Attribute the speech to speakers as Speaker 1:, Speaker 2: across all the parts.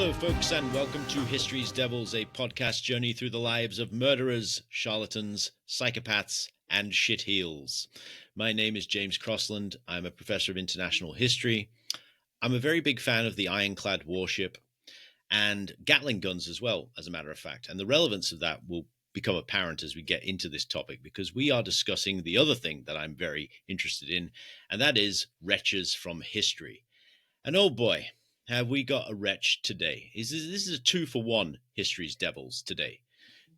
Speaker 1: Hello, folks, and welcome to History's Devils, a podcast journey through the lives of murderers, charlatans, psychopaths, and shitheels. My name is James Crossland. I'm a professor of international history. I'm a very big fan of the ironclad warship and Gatling guns as well, as a matter of fact. And the relevance of that will become apparent as we get into this topic, because we are discussing the other thing that I'm very interested in, and that is wretches from history. And oh boy, have we got a wretch today. This is a 2-for-1 History's Devils today.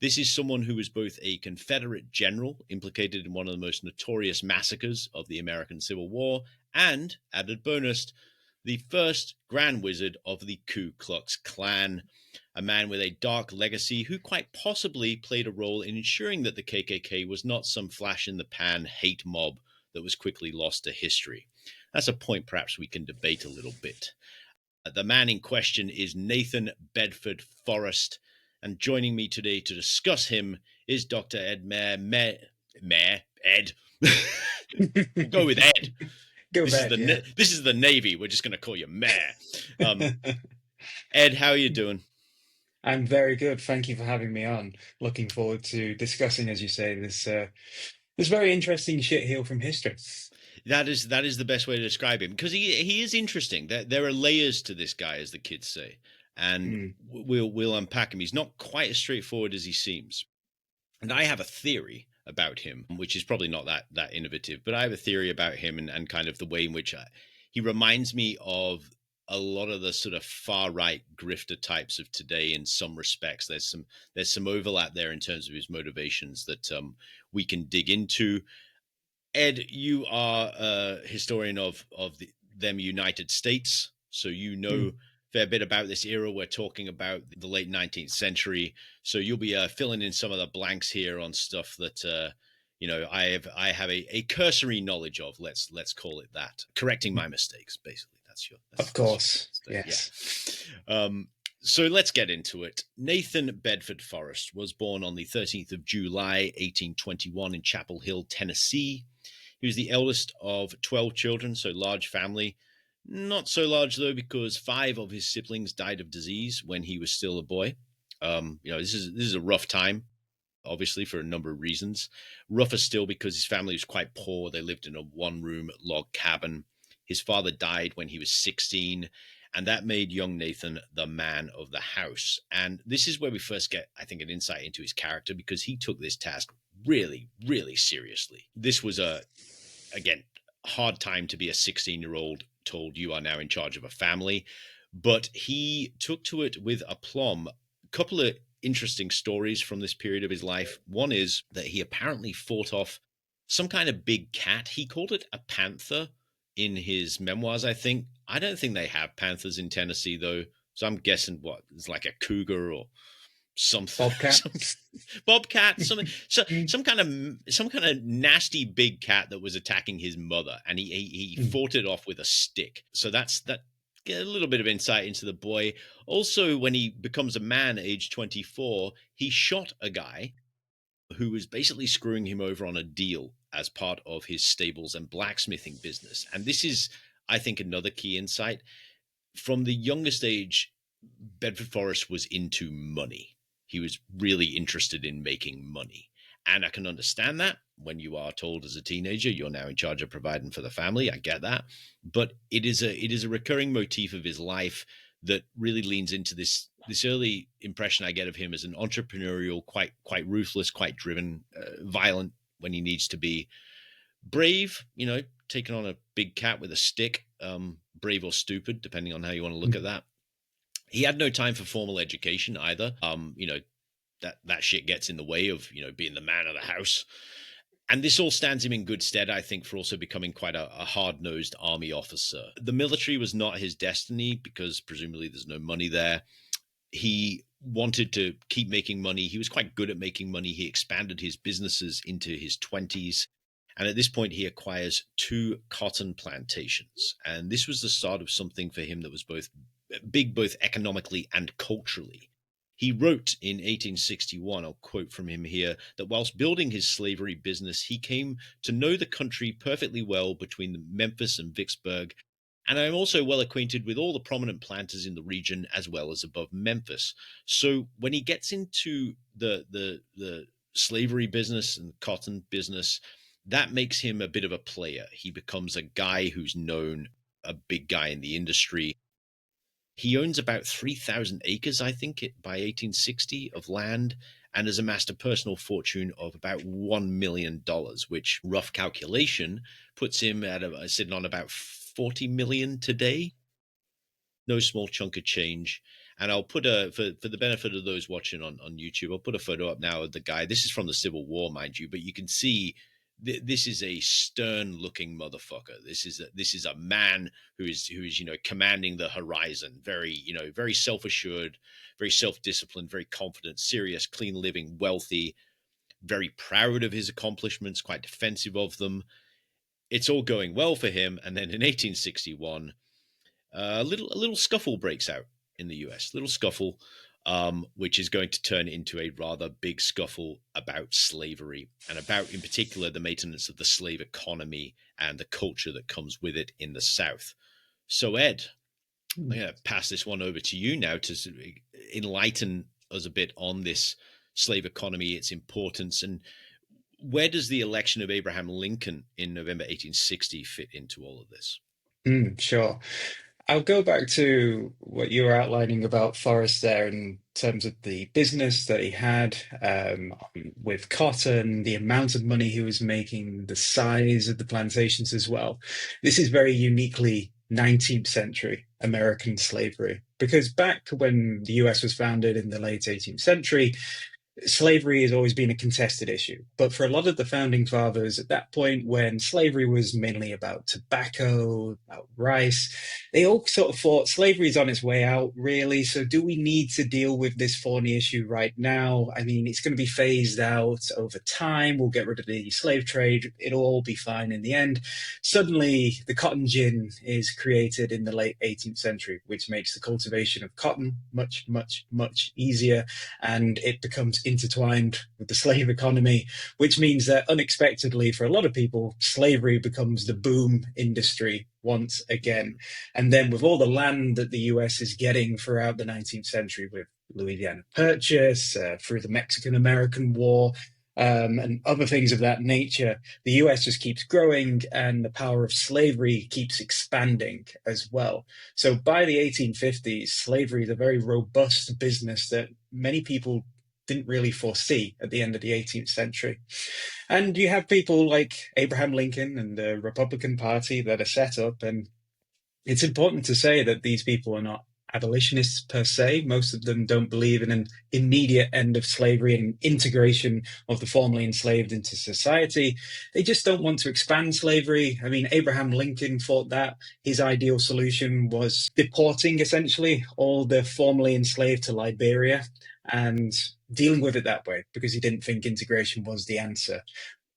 Speaker 1: This is someone who was both a Confederate general implicated in one of the most notorious massacres of the American Civil War, and, added bonus, the first Grand Wizard of the Ku Klux Klan, a man with a dark legacy who quite possibly played a role in ensuring that the KKK was not some flash-in-the-pan hate mob that was quickly lost to history. That's a point perhaps we can debate a little bit. The man in question is Nathan Bedford Forrest, and joining me today to discuss him is Dr. Ed MAIR. Ed. We'll go with Ed. This is the Navy. We're just going to call you Mayor. Ed, how are you doing?
Speaker 2: I'm very good. Thank you for having me on. Looking forward to discussing, as you say, this very interesting shitheel from history.
Speaker 1: That is the best way to describe him, because he is interesting. There are layers to this guy, as the kids say, and we'll unpack him. He's not quite as straightforward as he seems. And I have a theory about him, which is probably not that innovative, but I have a theory about him and kind of the way in which he reminds me of a lot of the sort of far right grifter types of today in some respects. There's some overlap there in terms of his motivations that we can dig into. Ed, you are a historian of them United States, so you know a fair bit about this era. We're talking about the late 19th century, so you'll be filling in some of the blanks here on stuff that I have a cursory knowledge of. Let's call it that. Correcting my mistakes, basically.
Speaker 2: Of course, yes.
Speaker 1: Yeah. So let's get into it. Nathan Bedford Forrest was born on the 13th of July, 1821 in Chapel Hill, Tennessee. He was the eldest of 12 children, so large family. Not so large, though, because 5 of his siblings died of disease when he was still a boy. This is a rough time, obviously, for a number of reasons. Rougher still because his family was quite poor. They lived in a one-room log cabin. His father died when he was 16, and that made young Nathan the man of the house. And this is where we first get, I think, an insight into his character, because he took this task really, really seriously. This was again, hard time to be a 16-year-old told you are now in charge of a family, but he took to it with aplomb. A couple of interesting stories from this period of his life. One is that he apparently fought off some kind of big cat. He called it a panther in his memoirs, I think. I don't think they have panthers in Tennessee, though, so I'm guessing it's like a cougar or something. Bobcat, something. So some kind of nasty big cat that was attacking his mother, and he fought it off with a stick. So that get a little bit of insight into the boy. Also, when he becomes a man, age 24, he shot a guy who was basically screwing him over on a deal as part of his stables and blacksmithing business. And this is, I think, another key insight. From the youngest age, Bedford Forrest was into money. He was really interested in making money. And I can understand that when you are told as a teenager, you're now in charge of providing for the family. I get that. But it is a recurring motif of his life that really leans into this early impression I get of him as an entrepreneurial, quite ruthless, quite driven, violent when he needs to be, brave, taking on a big cat with a stick, brave or stupid, depending on how you want to look at that. He had no time for formal education either. That shit gets in the way of, being the man of the house. And this all stands him in good stead, I think, for also becoming quite a hard-nosed army officer. The military was not his destiny because presumably there's no money there. He wanted to keep making money. He was quite good at making money. He expanded his businesses into his 20s. And at this point, he acquires 2 cotton plantations. And this was the start of something for him that was both economically and culturally. He wrote in 1861, I'll quote from him here, that whilst building his slavery business, he came to know the country perfectly well between Memphis and Vicksburg, And I'm also well acquainted with all the prominent planters in the region as well as above Memphis. So when he gets into the slavery business and cotton business, that makes him a bit of a player. He becomes a guy who's known, a big guy in the industry. He owns about 3,000 acres, I think, by 1860 of land, and has amassed a personal fortune of about $1 million, which rough calculation puts him at sitting on about 40 million today. No small chunk of change. And I'll put for the benefit of those watching on YouTube, I'll put a photo up now of the guy. This is from the Civil War, mind you, but you can see this is a stern looking motherfucker. This is a man who is commanding the horizon. Very very self assured, very self disciplined, very confident, serious, clean living, wealthy, very proud of his accomplishments, quite defensive of them. It's all going well for him, and then in 1861 a little scuffle breaks out in the US, little scuffle, which is going to turn into a rather big scuffle about slavery and about, in particular, the maintenance of the slave economy and the culture that comes with it in the South. So, Ed, I'm going to pass this one over to you now to sort of enlighten us a bit on this slave economy, its importance, and where does the election of Abraham Lincoln in November 1860 fit into all of this?
Speaker 2: Sure. I'll go back to what you were outlining about Forrest there in terms of the business that he had with cotton, the amount of money he was making, the size of the plantations as well. This is very uniquely 19th century American slavery, because back when the US was founded in the late 18th century, slavery has always been a contested issue. But for a lot of the founding fathers at that point, when slavery was mainly about tobacco, about rice, they all sort of thought slavery is on its way out, really. So do we need to deal with this thorny issue right now? I mean, it's going to be phased out over time. We'll get rid of the slave trade. It'll all be fine in the end. Suddenly, the cotton gin is created in the late 18th century, which makes the cultivation of cotton much, much, much easier. And it becomes intertwined with the slave economy, which means that unexpectedly for a lot of people, slavery becomes the boom industry once again. And then with all the land that the US is getting throughout the 19th century with Louisiana Purchase, through the Mexican-American War, and other things of that nature, the US just keeps growing and the power of slavery keeps expanding as well. So by the 1850s, slavery is a very robust business that many people didn't really foresee at the end of the 18th century. And you have people like Abraham Lincoln and the Republican Party that are set up. And it's important to say that these people are not abolitionists per se. Most of them don't believe in an immediate end of slavery and integration of the formerly enslaved into society. They just don't want to expand slavery. I mean, Abraham Lincoln thought that his ideal solution was deporting essentially all the formerly enslaved to Liberia and dealing with it that way because he didn't think integration was the answer.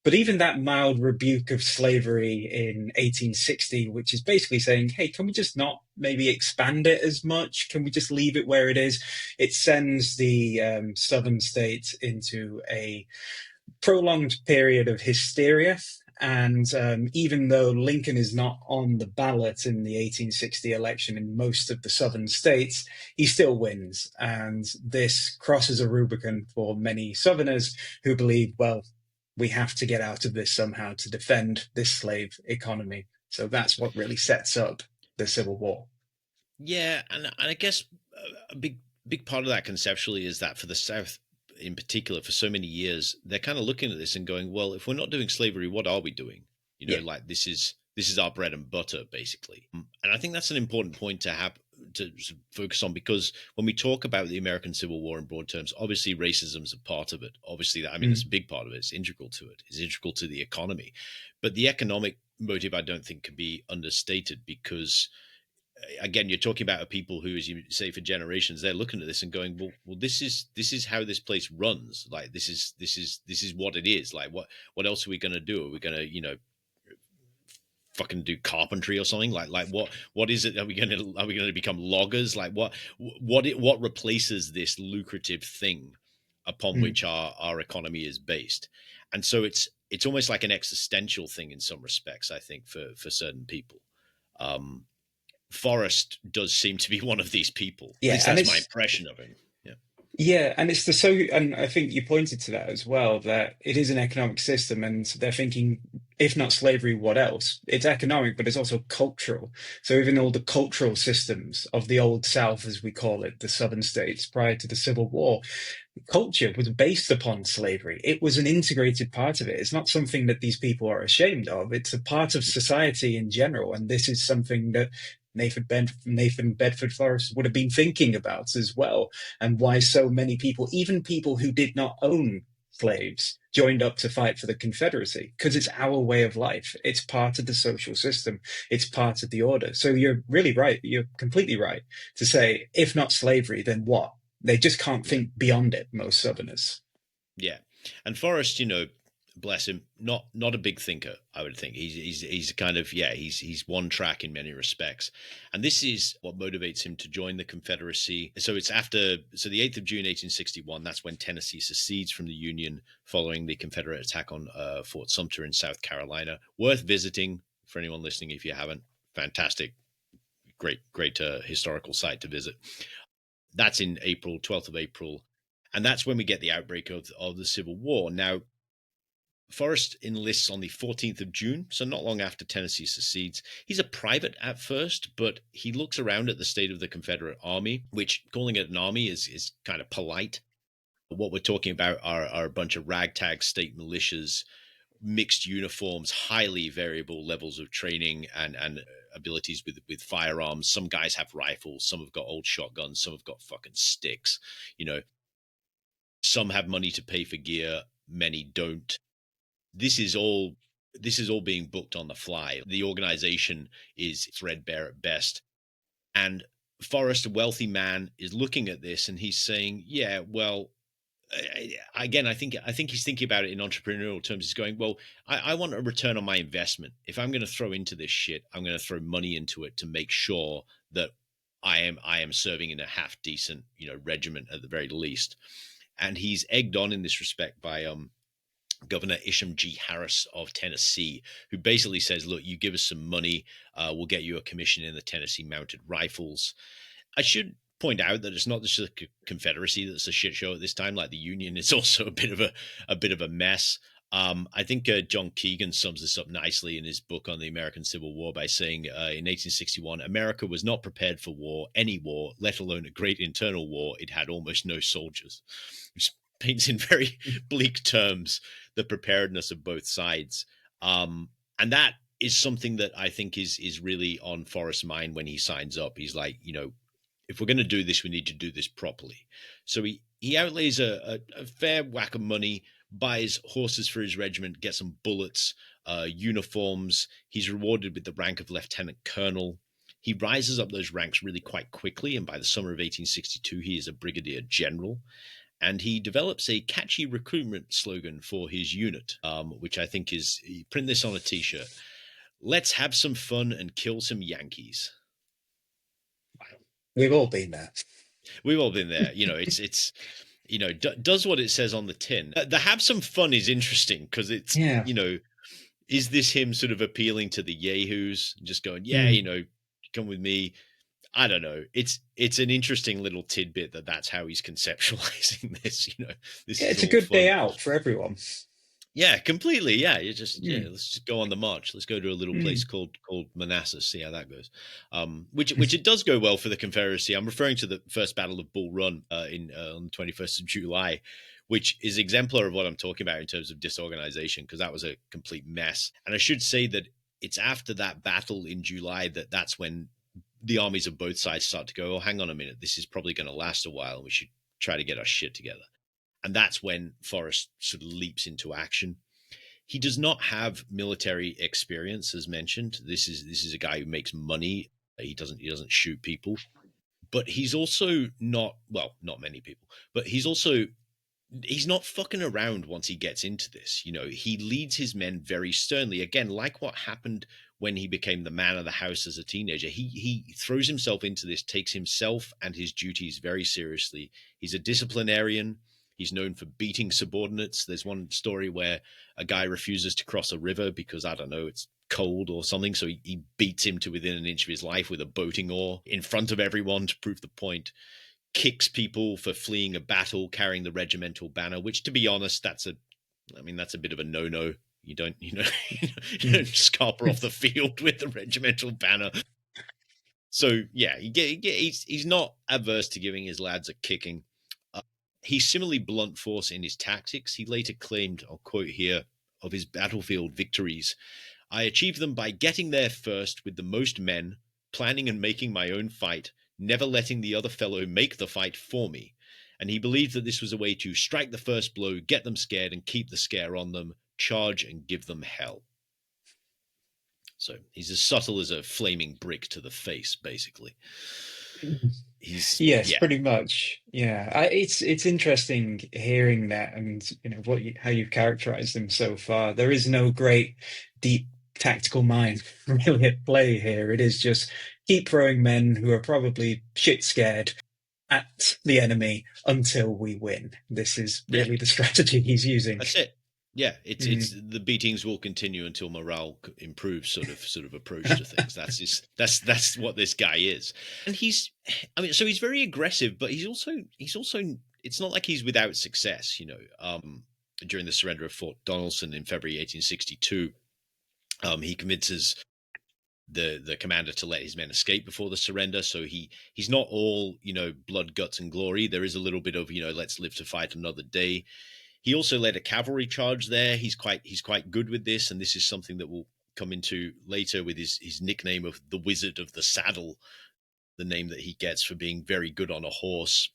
Speaker 2: But even that mild rebuke of slavery in 1860, which is basically saying, hey, can we just not maybe expand it as much? Can we just leave it where it is? It sends the southern states into a prolonged period of hysteria. And even though Lincoln is not on the ballot in the 1860 election in most of the southern states, he still wins. And this crosses a Rubicon for many Southerners who believe, well, we have to get out of this somehow to defend this slave economy. So that's what really sets up the Civil War.
Speaker 1: Yeah, and I guess a big part of that conceptually is that for the South in particular, for so many years, they're kind of looking at this and going, well, if we're not doing slavery, what are we doing? Like this is our bread and butter, basically. And I think that's an important point to have to focus on, because when we talk about the American Civil War in broad terms, obviously racism's a part of it. Obviously, it's a big part of it. It's integral to it. It's integral to the economy. But the economic motive, I don't think, can be understated, because again, you're talking about people who, as you say, for generations, they're looking at this and going, well, this is how this place runs. Like, this is what it is. Like, what else are we going to do? Are we going to, fucking do carpentry or something? Like what is it? Are we going to become loggers? Like what replaces this lucrative thing upon which our economy is based? And so it's almost like an existential thing in some respects, I think, for certain people. Forrest does seem to be one of these people. At
Speaker 2: Yeah,
Speaker 1: least
Speaker 2: and
Speaker 1: that's my
Speaker 2: it's
Speaker 1: impression of him. Yeah.
Speaker 2: yeah, and it's and I think you pointed to that as well, that it is an economic system, and they're thinking, if not slavery, what else? It's economic, but it's also cultural. So even all the cultural systems of the Old South, as we call it, the Southern states prior to the Civil War, culture was based upon slavery. It was an integrated part of it. It's not something that these people are ashamed of. It's a part of society in general. And this is something that Nathan Bedford Forrest would have been thinking about as well. And why so many people, even people who did not own slaves, joined up to fight for the Confederacy, because it's our way of life. It's part of the social system. It's part of the order. So you're really right. You're completely right to say, if not slavery, then what? They just can't
Speaker 1: Yeah.
Speaker 2: think beyond it, most Southerners.
Speaker 1: Yeah. And Forrest, bless him, not a big thinker, I would think. He's kind of, yeah, he's one track in many respects. And this is what motivates him to join the Confederacy. So it's the 8th of June 1861, that's when Tennessee secedes from the Union following the Confederate attack on Fort Sumter in South Carolina. Worth visiting for anyone listening if you haven't. Fantastic, great historical site to visit. That's in April, 12th of April. And that's when we get the outbreak of the Civil War. Now, Forrest enlists on the 14th of June, so not long after Tennessee secedes. He's a private at first, but he looks around at the state of the Confederate Army, which calling it an army is kind of polite. What we're talking about are a bunch of ragtag state militias, mixed uniforms, highly variable levels of training and abilities with firearms. Some guys have rifles, some have got old shotguns, some have got fucking sticks. You know, some have money to pay for gear, many don't. This is all being booked on the fly. The organization is threadbare at best. And Forrest, a wealthy man, is looking at this and he's saying, yeah, well, again, I think he's thinking about it in entrepreneurial terms. He's going, well, I want a return on my investment. If I'm going to throw into this shit, I'm going to throw money into it to make sure that I am serving in a half decent, regiment at the very least. And he's egged on in this respect by Governor Isham G. Harris of Tennessee, who basically says, look, you give us some money, we'll get you a commission in the Tennessee Mounted Rifles. I should point out that it's not just a Confederacy that's a shit show at this time. Like the Union is also a bit of a mess. I think John Keegan sums this up nicely in his book on the American Civil War by saying, in 1861, America was not prepared for war, any war, let alone a great internal war. It had almost no soldiers, which paints in very bleak terms the preparedness of both sides. And that is something that I think is really on Forrest's mind when he signs up. He's like, if we're going to do this, we need to do this properly. So he outlays a fair whack of money, buys horses for his regiment, gets some bullets, uniforms. He's rewarded with the rank of lieutenant colonel. He rises up those ranks really quite quickly, and by the summer of 1862, he is a brigadier general. And he develops a catchy recruitment slogan for his unit, which I think is, print this on a t-shirt. Let's have some fun and kill some Yankees.
Speaker 2: We've all been there.
Speaker 1: We've all been there. Does what it says on the tin. The have some fun is interesting because it's,
Speaker 2: Yeah.
Speaker 1: Is this him sort of appealing to the yahoos and just going, yeah, come with me? I don't know. It's an interesting little tidbit that's how he's conceptualizing this. This
Speaker 2: Yeah,
Speaker 1: is
Speaker 2: it's a
Speaker 1: all
Speaker 2: good
Speaker 1: fun.
Speaker 2: day out for everyone.
Speaker 1: Yeah, completely. Yeah, let's just go on the march. Let's go to a little place called Manassas, see how that goes. Which it does go well for the Confederacy. I'm referring to the first Battle of Bull Run on the 21st of July, which is exemplar of what I'm talking about in terms of disorganization, because that was a complete mess. And I should say that it's after that battle in July that's when the armies of both sides start to go, oh, hang on a minute, this is probably going to last a while, and we should try to get our shit together. And that's when Forrest sort of leaps into action. He does not have military experience, as mentioned. This is a guy who makes money. He doesn't shoot people, but he's also not many people, but he's not fucking around once he gets into this. He leads his men very sternly. Again, like what happened when he became the man of the house as a teenager, he throws himself into this, takes himself and his duties very seriously. He's a disciplinarian. He's known for beating subordinates. There's one story where a guy refuses to cross a river because, I don't know, it's cold or something. So he beats him to within an inch of his life with a boating oar in front of everyone to prove the point. Kicks people for fleeing a battle carrying the regimental banner, which, to be honest, that's a bit of a no-no. You don't, you don't scarper off the field with the regimental banner. So yeah, he's not averse to giving his lads a kicking. He's similarly blunt force in his tactics. He later claimed, I'll quote here, of his battlefield victories: "I achieved them by getting there first with the most men, planning and making my own fight, never letting the other fellow make the fight for me." And he believed that this was a way to strike the first blow, get them scared, and keep the scare on them, charge and give them hell. So he's as subtle as a flaming brick to the face, basically.
Speaker 2: Yes, pretty much. Yeah, it's interesting hearing that, and how you've characterized him so far. There is no great deep tactical mind really at play here. It is just keep throwing men who are probably shit scared at the enemy until we win. This is really the strategy he's using.
Speaker 1: That's it. Yeah, it's the beatings will continue until morale improves. Sort of approach to things. That's what this guy is, and he's very aggressive, but he's also it's not like he's without success. During the surrender of Fort Donelson in February 1862, he convinces the commander to let his men escape before the surrender. So he's not all blood, guts, and glory. There is a little bit of let's live to fight another day. He also led a cavalry charge there. He's quite good with this, and this is something that we'll come into later with his nickname of the Wizard of the Saddle, the name that he gets for being very good on a horse.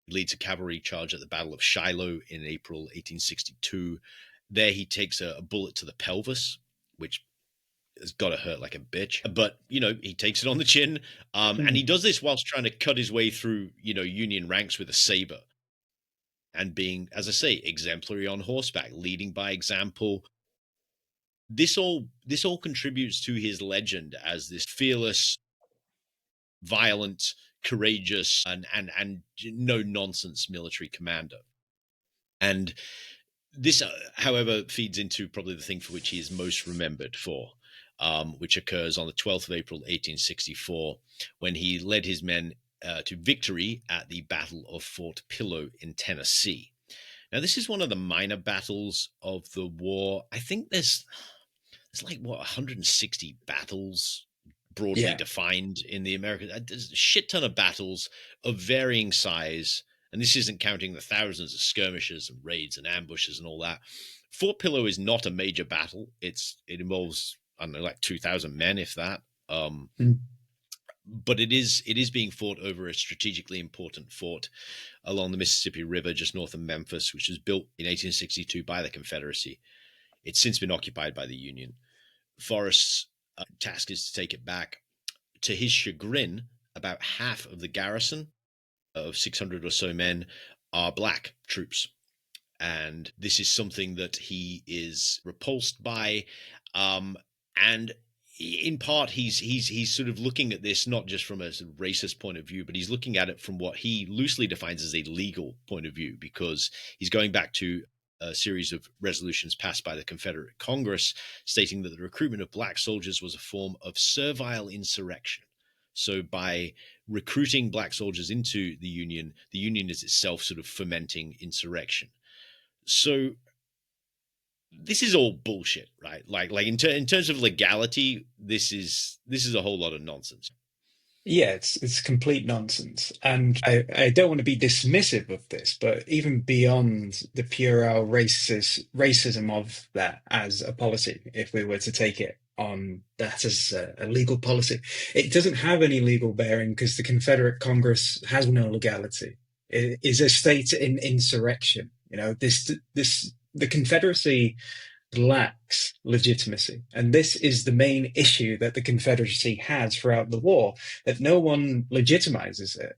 Speaker 1: He leads a cavalry charge at the Battle of Shiloh in April 1862. There he takes a bullet to the pelvis, which has got to hurt like a bitch. But, he takes it on the chin, and he does this whilst trying to cut his way through, Union ranks with a saber. And being, as I say, exemplary on horseback, leading by example. This all contributes to his legend as this fearless, violent, courageous, and no nonsense military commander. And this, however, feeds into probably the thing for which he is most remembered for, which occurs on the 12th of April, 1864, when he led his men to victory at the Battle of Fort Pillow in Tennessee. Now, this is one of the minor battles of the war. I think there's 160 battles broadly defined in the American. There's a shit ton of battles of varying size, and this isn't counting the thousands of skirmishes and raids and ambushes and all that. Fort Pillow is not a major battle. It involves, I don't know, like 2,000 men, if that. But it is being fought over a strategically important fort along the Mississippi River just north of Memphis, which was built in 1862 by the Confederacy. It's since been occupied by the Union. Forrest's task is to take it back. To his chagrin, about half of the garrison of 600 or so men are black troops. And this is something that he is repulsed by. And in part, he's sort of looking at this not just from a sort of racist point of view, but he's looking at it from what he loosely defines as a legal point of view, because he's going back to a series of resolutions passed by the Confederate Congress stating that the recruitment of black soldiers was a form of servile insurrection. So by recruiting black soldiers into the Union is itself sort of fomenting insurrection. So this is all bullshit, right? Like in terms of legality, this is a whole lot of nonsense.
Speaker 2: Yeah, it's complete nonsense. And I don't want to be dismissive of this, but even beyond the puerile racism of that as a policy, if we were to take it on that as a legal policy, it doesn't have any legal bearing because the Confederate Congress has no legality. It is a state in insurrection. The Confederacy lacks legitimacy. And this is the main issue that the Confederacy has throughout the war, that no one legitimizes it.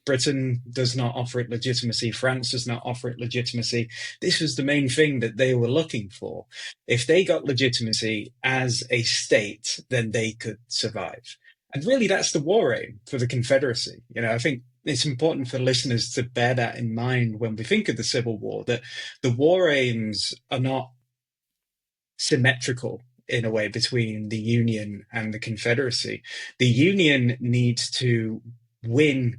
Speaker 2: Britain does not offer it legitimacy. France does not offer it legitimacy. This was the main thing that they were looking for. If they got legitimacy as a state, then they could survive. And really, that's the war aim for the Confederacy. I think it's important for listeners to bear that in mind when we think of the Civil War, that the war aims are not symmetrical in a way between the Union and the Confederacy. The Union needs to win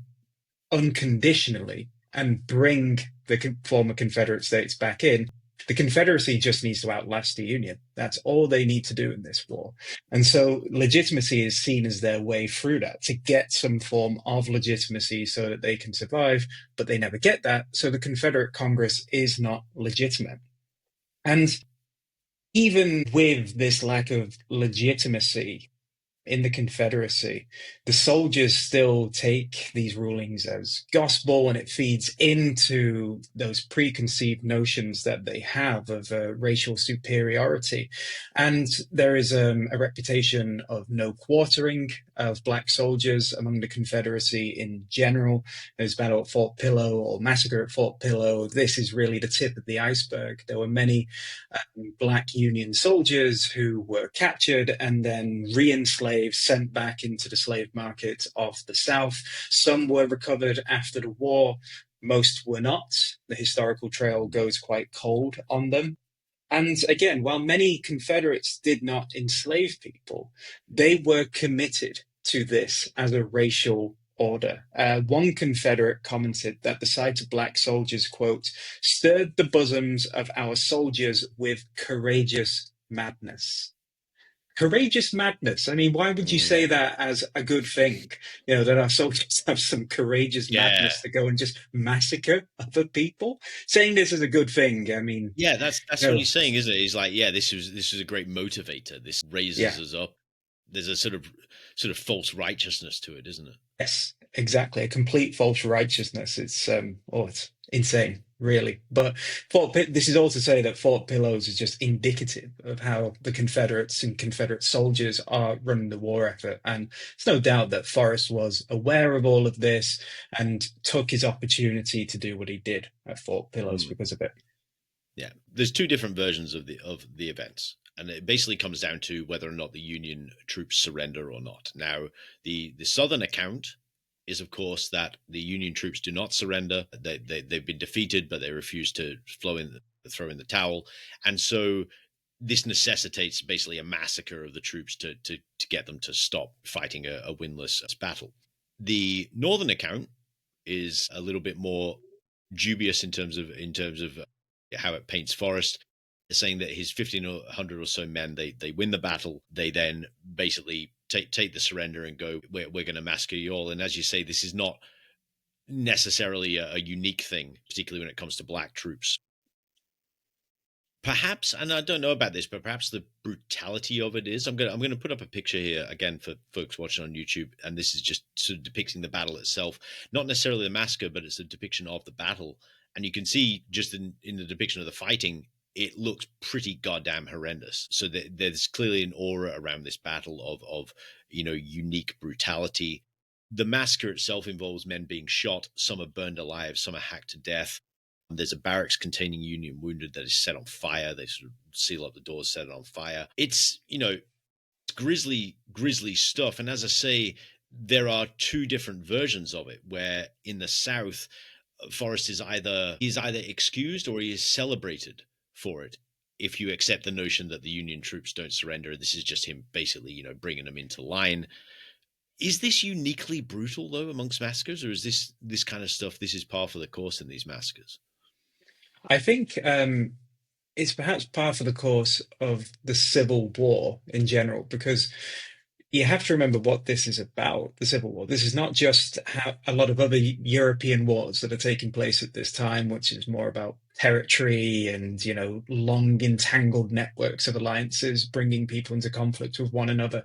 Speaker 2: unconditionally and bring the former Confederate states back in. The Confederacy just needs to outlast the Union. That's all they need to do in this war. And so legitimacy is seen as their way through that, to get some form of legitimacy so that they can survive, but they never get that. So the Confederate Congress is not legitimate. And even with this lack of legitimacy in the Confederacy, the soldiers still take these rulings as gospel, and it feeds into those preconceived notions that they have of racial superiority. And there is a reputation of no quartering of black soldiers among the Confederacy in general. There's Battle at Fort Pillow or Massacre at Fort Pillow. This is really the tip of the iceberg. There were many black Union soldiers who were captured and then re-enslaved, sent back into the slave market of the South. Some were recovered after the war. Most were not. The historical trail goes quite cold on them. And again, while many Confederates did not enslave people, they were committed to this as a racial order. One Confederate commented that the sight of black soldiers, quote, stirred the bosoms of our soldiers with courageous madness. Courageous madness. I mean, why would you say that as a good thing? You know, that our soldiers have some courageous madness to go and just massacre other people? Saying this is a good thing, I mean...
Speaker 1: Yeah, that's what he's saying, isn't it? He's like, yeah, this is a great motivator. This raises us up. There's a sort of false righteousness to it, isn't it?
Speaker 2: Yes, exactly. A complete false righteousness. It's insane, really. But this is all to say that Fort Pillows is just indicative of how the Confederates and Confederate soldiers are running the war effort. And it's no doubt that Forrest was aware of all of this and took his opportunity to do what he did at Fort Pillows because of it.
Speaker 1: Yeah, there's two different versions of the events. And it basically comes down to whether or not the Union troops surrender or not. Now, the Southern account is, of course, that the Union troops do not surrender. They've been defeated, but they refuse to throw in the towel. And so this necessitates basically a massacre of the troops to get them to stop fighting a winless battle. The Northern account is a little bit more dubious in terms of how it paints Forrest, saying that his 1,500 or so men, they win the battle. They then basically take the surrender and go, we're going to massacre you all. And as you say, this is not necessarily a unique thing, particularly when it comes to black troops. Perhaps, and I don't know about this, but perhaps the brutality of it is. I'm going to put up a picture here again for folks watching on YouTube, and this is just sort of depicting the battle itself, not necessarily the massacre, but it's a depiction of the battle. And you can see just in the depiction of the fighting, it looks pretty goddamn horrendous. So there's clearly an aura around this battle of unique brutality. The massacre itself involves men being shot. Some are burned alive. Some are hacked to death. There's a barracks containing Union wounded that is set on fire. They sort of seal up the doors, set it on fire. It's grisly stuff. And as I say, there are two different versions of it, where in the South, Forrest is either excused or he is celebrated for it, if you accept the notion that the Union troops don't surrender. This is just him basically, bringing them into line. Is this uniquely brutal, though, amongst massacres, or is this kind of stuff, this is par for the course in these massacres?
Speaker 2: I think it's perhaps par for the course of the Civil War in general, because you have to remember what this is about, the Civil War. This is not just how a lot of other European wars that are taking place at this time, which is more about territory and, long entangled networks of alliances bringing people into conflict with one another.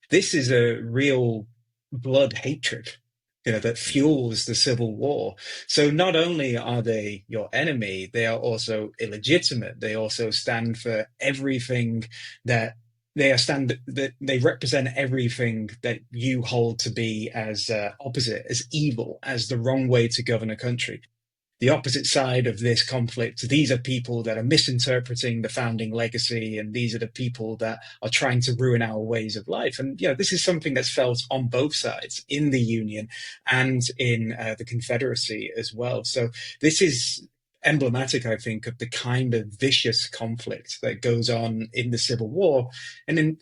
Speaker 2: This is a real blood hatred, that fuels the Civil War. So not only are they your enemy, they are also illegitimate. They also stand for everything that they represent everything that you hold to be as opposite, as evil, as the wrong way to govern a country. The opposite side of this conflict, these are people that are misinterpreting the founding legacy, and these are the people that are trying to ruin our ways of life. And, this is something that's felt on both sides, in the Union and in the Confederacy as well. So this is emblematic, I think, of the kind of vicious conflict that goes on in the Civil War. And then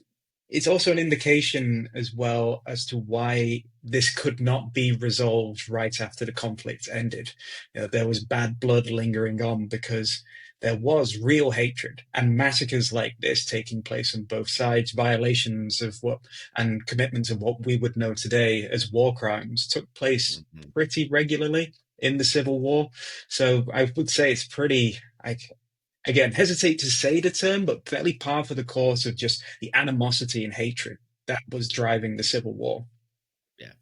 Speaker 2: it's also an indication as well as to why this could not be resolved right after the conflict ended. You know, there was bad blood lingering on because there was real hatred and massacres like this taking place on both sides, violations of what and commitments of what we would know today as war crimes took place
Speaker 1: Mm-hmm.
Speaker 2: pretty regularly in the Civil War. So I would say it's pretty, again, hesitate to say the term, but fairly par for the course of just the animosity and hatred that was driving the Civil War.
Speaker 1: Yeah,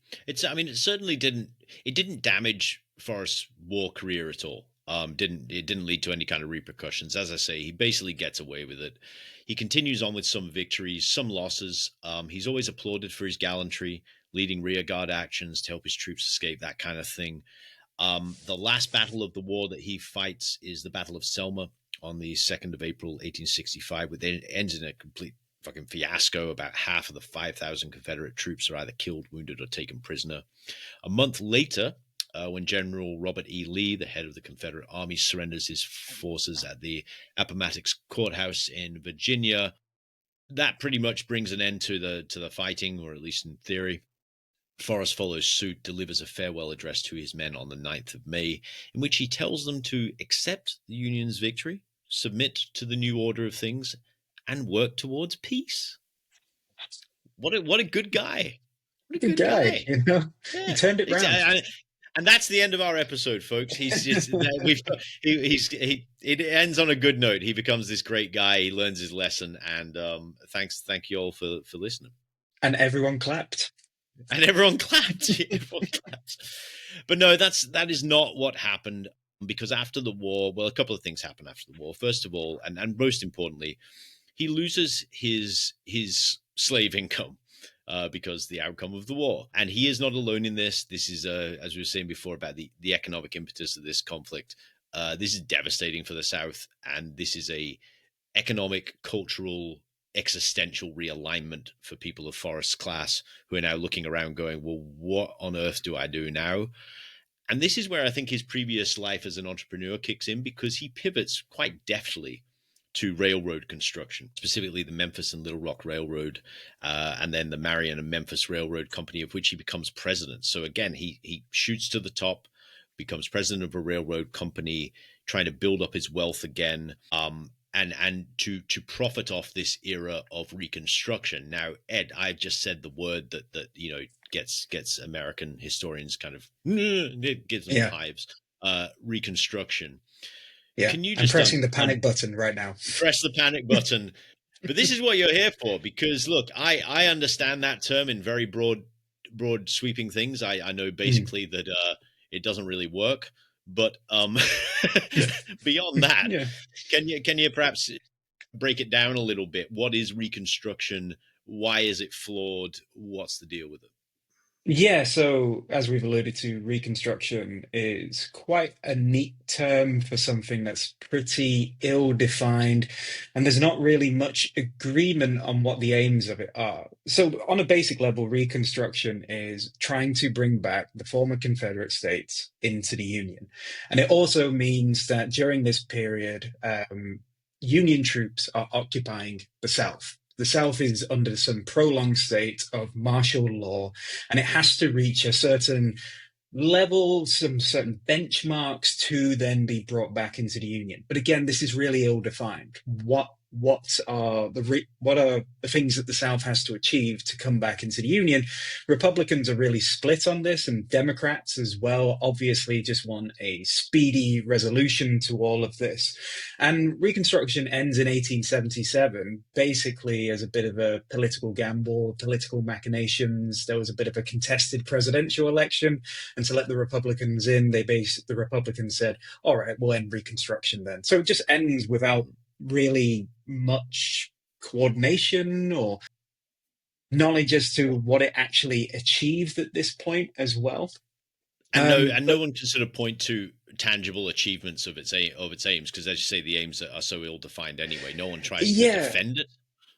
Speaker 1: I mean, it didn't damage Forrest's war career at all. It didn't lead to any kind of repercussions. As I say, he basically gets away with it. He continues on with some victories, some losses. He's always applauded for his gallantry, leading rearguard actions to help his troops escape, that kind of thing. The last battle of the war that he fights is the Battle of Selma on the 2nd of April, 1865, which ends in a complete fucking fiasco. About half of the 5,000 Confederate troops are either killed, wounded, or taken prisoner. A month later, when General Robert E. Lee, the head of the Confederate Army, surrenders his forces at the Appomattox Courthouse in Virginia, that pretty much brings an end to the fighting, or at least in theory. Forrest follows suit, delivers a farewell address to his men on the 9th of May, in which he tells them to accept the Union's victory, submit to the new order of things, and work towards peace. What a good guy! What a
Speaker 2: Good
Speaker 1: good
Speaker 2: guy,
Speaker 1: guy!
Speaker 2: you know, he
Speaker 1: Yeah,
Speaker 2: turned it round.
Speaker 1: and that's the end of our episode, folks. He's just it ends on a good note. He becomes this great guy. He learns his lesson, and thank you all for listening.
Speaker 2: And everyone clapped.
Speaker 1: And everyone clapped. Everyone clapped. But no, that is not what happened, because after the war, well, a couple of things happen after the war. First of all, and most importantly, he loses his slave income. Because the outcome of the war. And he is not alone in this. This is, as we were saying before, about the economic impetus of this conflict. This is devastating for the South, and this is a economic, cultural, existential realignment for people of Forrest's class, who are now looking around going, well, what on earth do I do now? And this is where I think his previous life as an entrepreneur kicks in, because he pivots quite deftly to railroad construction, specifically the Memphis and Little Rock Railroad, and then the Marion and Memphis Railroad Company, of which he becomes president. So again, he shoots to the top, becomes president of a railroad company, trying to build up his wealth again, and to profit off this era of Reconstruction. Now, Ed, I've just said the word that gets American historians kind of, it gives them
Speaker 2: Yeah.
Speaker 1: hives. Reconstruction.
Speaker 2: Yeah,
Speaker 1: Can you
Speaker 2: I'm
Speaker 1: just
Speaker 2: pressing the panic button right now.
Speaker 1: press the panic button? But this is what you're here for, because look, I understand that term in very broad sweeping things. I know basically that it doesn't really work, but beyond that,
Speaker 2: Yeah.
Speaker 1: can you perhaps break it down a little bit? What is Reconstruction? Why is it flawed? What's the deal with it?
Speaker 2: Yeah, so as we've alluded to, Reconstruction is quite a neat term for something that's pretty ill-defined, and there's not really much agreement on what the aims of it are. So, on a basic level, Reconstruction is trying to bring back the former Confederate states into the Union. And it also means that during this period, Union troops are occupying the South. The South is under some prolonged state of martial law, and it has to reach a certain level, some certain benchmarks to then be brought back into the Union. But again, this is really ill-defined. What are the things that the South has to achieve to come back into the Union? Republicans are really split on this, and Democrats as well obviously just want a speedy resolution to all of this. And Reconstruction ends in 1877, basically as a bit of a political gamble, political machinations. There was a bit of a contested presidential election, and to let the Republicans in, the Republicans said, all right, we'll end Reconstruction then. So it just ends without really much coordination or knowledge as to what it actually achieved at this point as well.
Speaker 1: And no one can sort of point to tangible achievements of its aims, because as you say, the aims are so ill defined anyway. No one tries to defend it.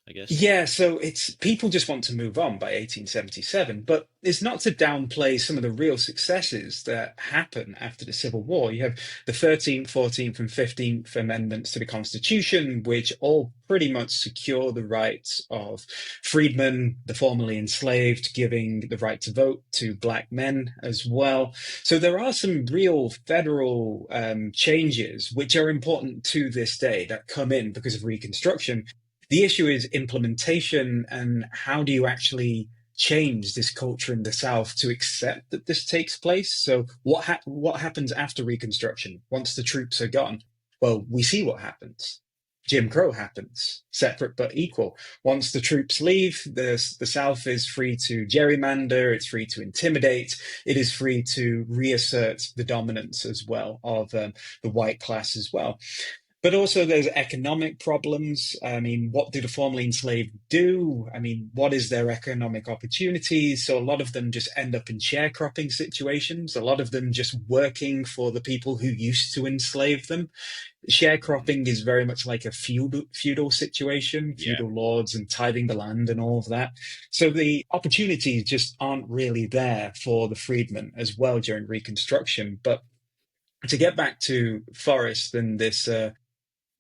Speaker 1: I guess.
Speaker 2: Yeah, so it's people just want to move on by 1877, but it's not to downplay some of the real successes that happen after the Civil War. You have the 13th, 14th, and 15th Amendments to the Constitution, which all pretty much secure the rights of freedmen, the formerly enslaved, giving the right to vote to black men as well. So there are some real federal changes which are important to this day that come in because of Reconstruction. The issue is implementation, and how do you actually change this culture in the South to accept that this takes place? So what happens after Reconstruction once the troops are gone? Well, we see what happens. Jim Crow happens, separate but equal. Once the troops leave, the South is free to gerrymander, it's free to intimidate, it is free to reassert the dominance as well of the white class as well. But also, there's economic problems. I mean, what do the formerly enslaved do? I mean, what is their economic opportunities? So a lot of them just end up in sharecropping situations. A lot of them just working for the people who used to enslave them. Sharecropping is very much like a feudal situation,
Speaker 1: Yeah.
Speaker 2: feudal lords and tithing the land and all of that. So the opportunities just aren't really there for the freedmen as well during Reconstruction. But to get back to Forrest and this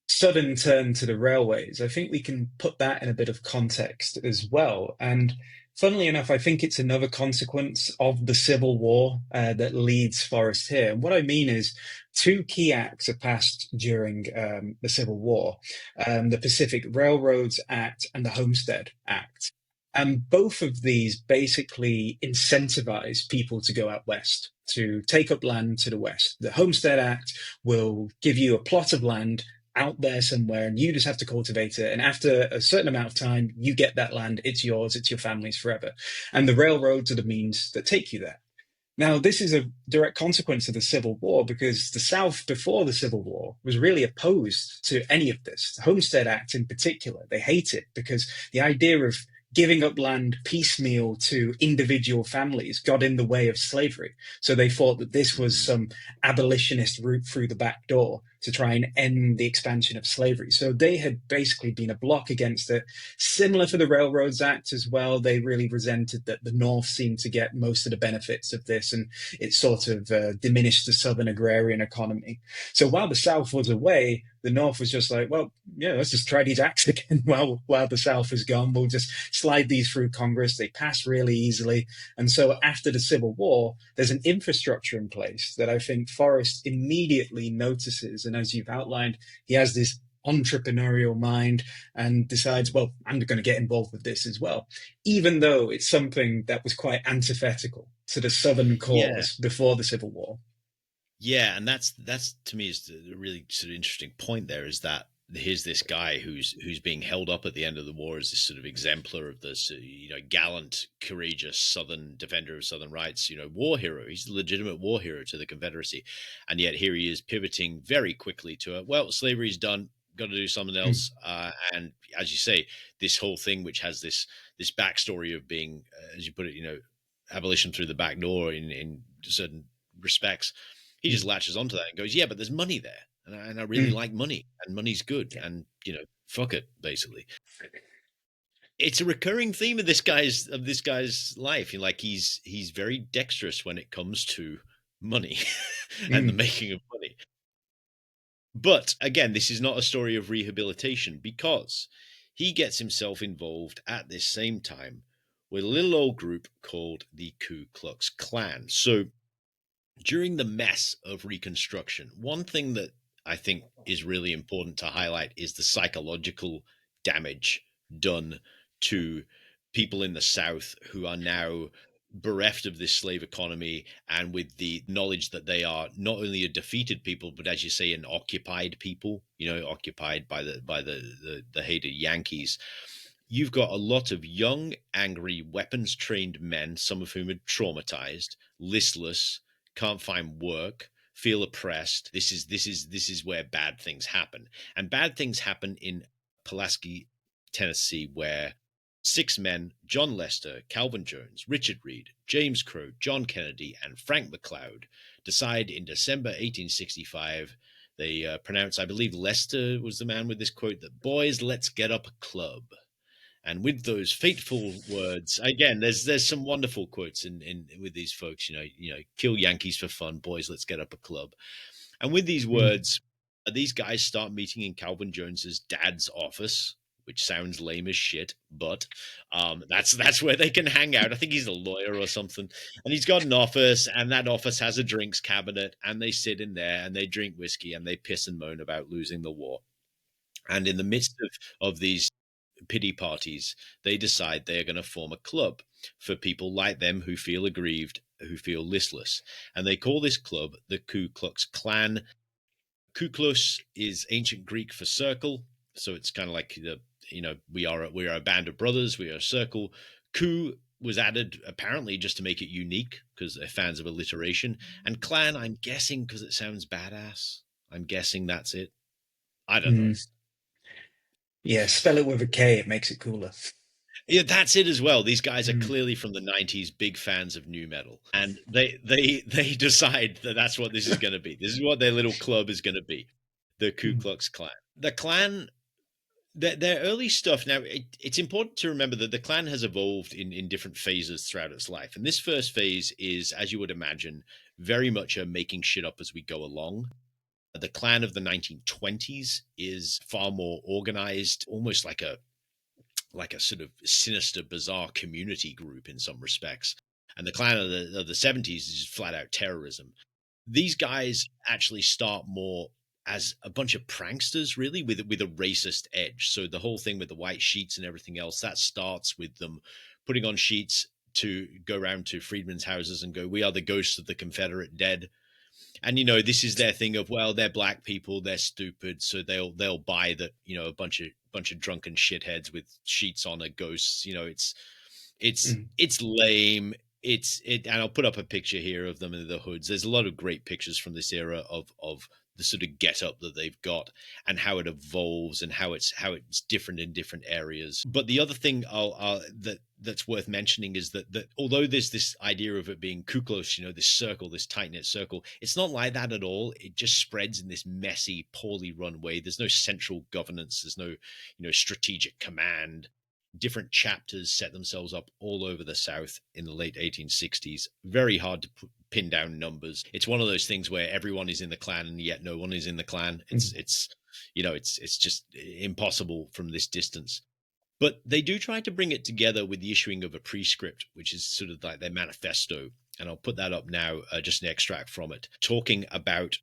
Speaker 2: sudden turn to the railways, I think we can put that in a bit of context as well. And funnily enough, I think it's another consequence of the Civil War that leads Forrest here. And what I mean is, two key acts are passed during the Civil War, the Pacific Railroads Act and the Homestead Act. And both of these basically incentivize people to go out west, to take up land to the west. The Homestead Act will give you a plot of land out there somewhere, and you just have to cultivate it. And after a certain amount of time, you get that land. It's yours. It's your family's forever. And the railroads are the means that take you there. Now, this is a direct consequence of the Civil War because the South before the Civil War was really opposed to any of this. The Homestead Act in particular, they hate it because the idea of giving up land piecemeal to individual families got in the way of slavery. So they thought that this was some abolitionist route through the back door to try and end the expansion of slavery. So they had basically been a block against it. Similar for the Railroads Act as well. They really resented that the North seemed to get most of the benefits of this, and it sort of diminished the Southern agrarian economy. So while the South was away, the North was just like, well, yeah, let's just try these acts again while the South is gone. We'll just slide these through Congress. They pass really easily. And so after the Civil War, there's an infrastructure in place that I think Forrest immediately notices. And as you've outlined, he has this entrepreneurial mind and decides, well, I'm going to get involved with this as well, even though it's something that was quite antithetical to the Southern
Speaker 1: Yeah.
Speaker 2: cause before the Civil War.
Speaker 1: Yeah, and that's to me is the really sort of interesting point there, is that here's this guy who's being held up at the end of the war as this sort of exemplar of this gallant, courageous Southern defender of Southern rights, war hero. He's a legitimate war hero to the Confederacy, and yet here he is pivoting very quickly to well, slavery's done, got to do something else. And as you say, this whole thing, which has this backstory of being, as you put it, abolition through the back door in certain respects. He just latches onto that and goes, yeah, but there's money there. And I really like money, and money's good.
Speaker 2: Yeah.
Speaker 1: And, fuck it, basically. It's a recurring theme of this guy's life. Like he's very dexterous when it comes to money and the making of money. But again, this is not a story of rehabilitation, because he gets himself involved at this same time with a little old group called the Ku Klux Klan. So during the mess of Reconstruction, one thing that I think is really important to highlight is the psychological damage done to people in the South who are now bereft of this slave economy, and with the knowledge that they are not only a defeated people, but as you say, an occupied people, occupied by the hated Yankees. You've got a lot of young, angry, weapons trained men, some of whom are traumatized, listless, can't find work, feel oppressed. This is where bad things happen. And bad things happen in Pulaski, Tennessee, where 6 men, John Lester, Calvin Jones, Richard Reed, James Crow, John Kennedy, and Frank McLeod, decide in December 1865, they pronounce, I believe Lester was the man with this quote, that boys, let's get up a club. And with those fateful words, again, there's some wonderful quotes in with these folks. Kill Yankees for fun, boys. Let's get up a club. And with these
Speaker 2: Mm.
Speaker 1: words, these guys start meeting in Calvin Jones's dad's office, which sounds lame as shit, but that's where they can hang out. I think he's a lawyer or something, and he's got an office, and that office has a drinks cabinet, and they sit in there and they drink whiskey and they piss and moan about losing the war. And in the midst of these pity parties, they decide they are going to form a club for people like them who feel aggrieved, who feel listless, and they call this club the Ku Klux Klan. Ku Klux is ancient Greek for circle, so it's kind of like we are a band of brothers, we are a circle. Ku was added apparently just to make it unique because they're fans of alliteration, and clan, I'm guessing because it sounds badass. I'm guessing that's it. I don't know.
Speaker 2: Mm. Yeah, spell it with a K, it makes it cooler.
Speaker 1: Yeah, that's it as well. These guys are
Speaker 2: Mm.
Speaker 1: clearly from the '90s, big fans of new metal, and they decide that that's what this is going to be. This is what their little club is going to be, the Ku
Speaker 2: Mm.
Speaker 1: Klux Klan. The Klan, their early stuff. Now, it's important to remember that the Klan has evolved in different phases throughout its life, and this first phase is, as you would imagine, very much a making shit up as we go along. The Klan of the 1920s is far more organized, almost like a sort of sinister, bizarre community group in some respects. And the Klan of the 70s is flat out terrorism. These guys actually start more as a bunch of pranksters, really, with a racist edge. So the whole thing with the white sheets and everything else, that starts with them putting on sheets to go around to freedmen's houses and go, "We are the ghosts of the Confederate dead." And this is their thing of, well, they're black people, they're stupid, so they'll buy that, a bunch of drunken shitheads with sheets on are ghosts. It's
Speaker 2: Mm.
Speaker 1: it's lame. And I'll put up a picture here of them in the hoods. There's a lot of great pictures from this era of the sort of get up that they've got and how it evolves and how it's different in different areas. But the other thing that's worth mentioning is that although there's this idea of it being Ku Klux, this circle, this tight knit circle, it's not like that at all. It just spreads in this messy, poorly run way. There's no central governance. There's no strategic command. Different chapters set themselves up all over the South in the late 1860s. Very hard to pin down numbers. It's one of those things where everyone is in the Klan and yet no one is in the Klan. It's
Speaker 2: Mm.
Speaker 1: it's it's just impossible from this distance. But they do try to bring it together with the issuing of a prescript, which is sort of like their manifesto. And I'll put that up now, just an extract from it, talking about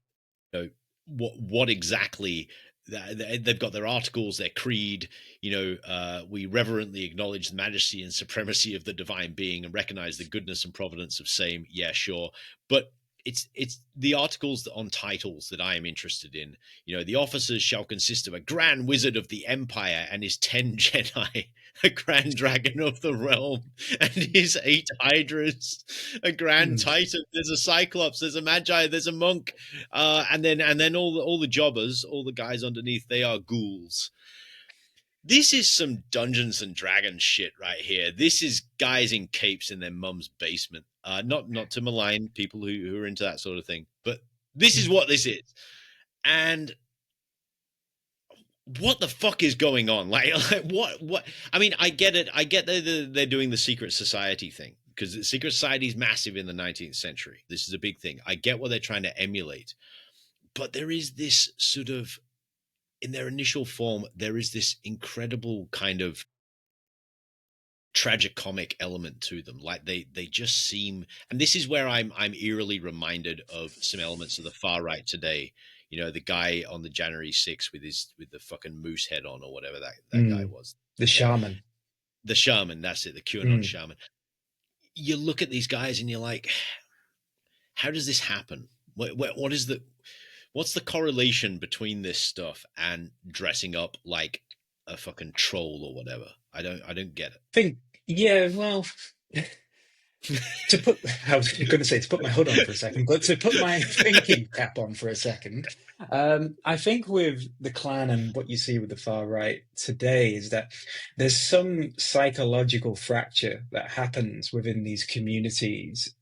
Speaker 1: what exactly they've got. Their articles, their creed. We reverently acknowledge the majesty and supremacy of the divine being and recognize the goodness and providence of same. Yeah, sure, but it's the articles on titles that I am interested in. The officers shall consist of a grand wizard of the empire and his 10 Jedi, a grand dragon of the realm and his 8 hydras, a grand
Speaker 2: Mm.
Speaker 1: titan. There's a cyclops. There's a magi. There's a monk, and then all the jobbers, all the guys underneath, they are ghouls. This is some Dungeons and Dragons shit right here. This is guys in capes in their mum's basement. Not to malign people who are into that sort of thing, but this is
Speaker 2: Mm.
Speaker 1: what this is. And what the fuck is going on? Like what? I mean, I get it. I get that they're doing the secret society thing because the secret society is massive in the 19th century. This is a big thing. I get what they're trying to emulate, but there is this sort of, in their initial form, there is this incredible kind of tragicomic element to them. Like they just seem, and this is where I'm eerily reminded of some elements of the far right today. The guy on the January 6th with the fucking moose head on or whatever that guy
Speaker 2: Mm.
Speaker 1: was.
Speaker 2: The shaman.
Speaker 1: The shaman, that's it, the QAnon
Speaker 2: Mm.
Speaker 1: shaman. You look at these guys and you're like, how does this happen? What's the correlation between this stuff and dressing up like a fucking troll or whatever? I don't get
Speaker 2: Think, yeah, well, to put, I was going to say to put my hood on for a second, but to put my thinking cap on for a second, I think with the Klan and what you see with the far right today is that there's some psychological fracture that happens within these communities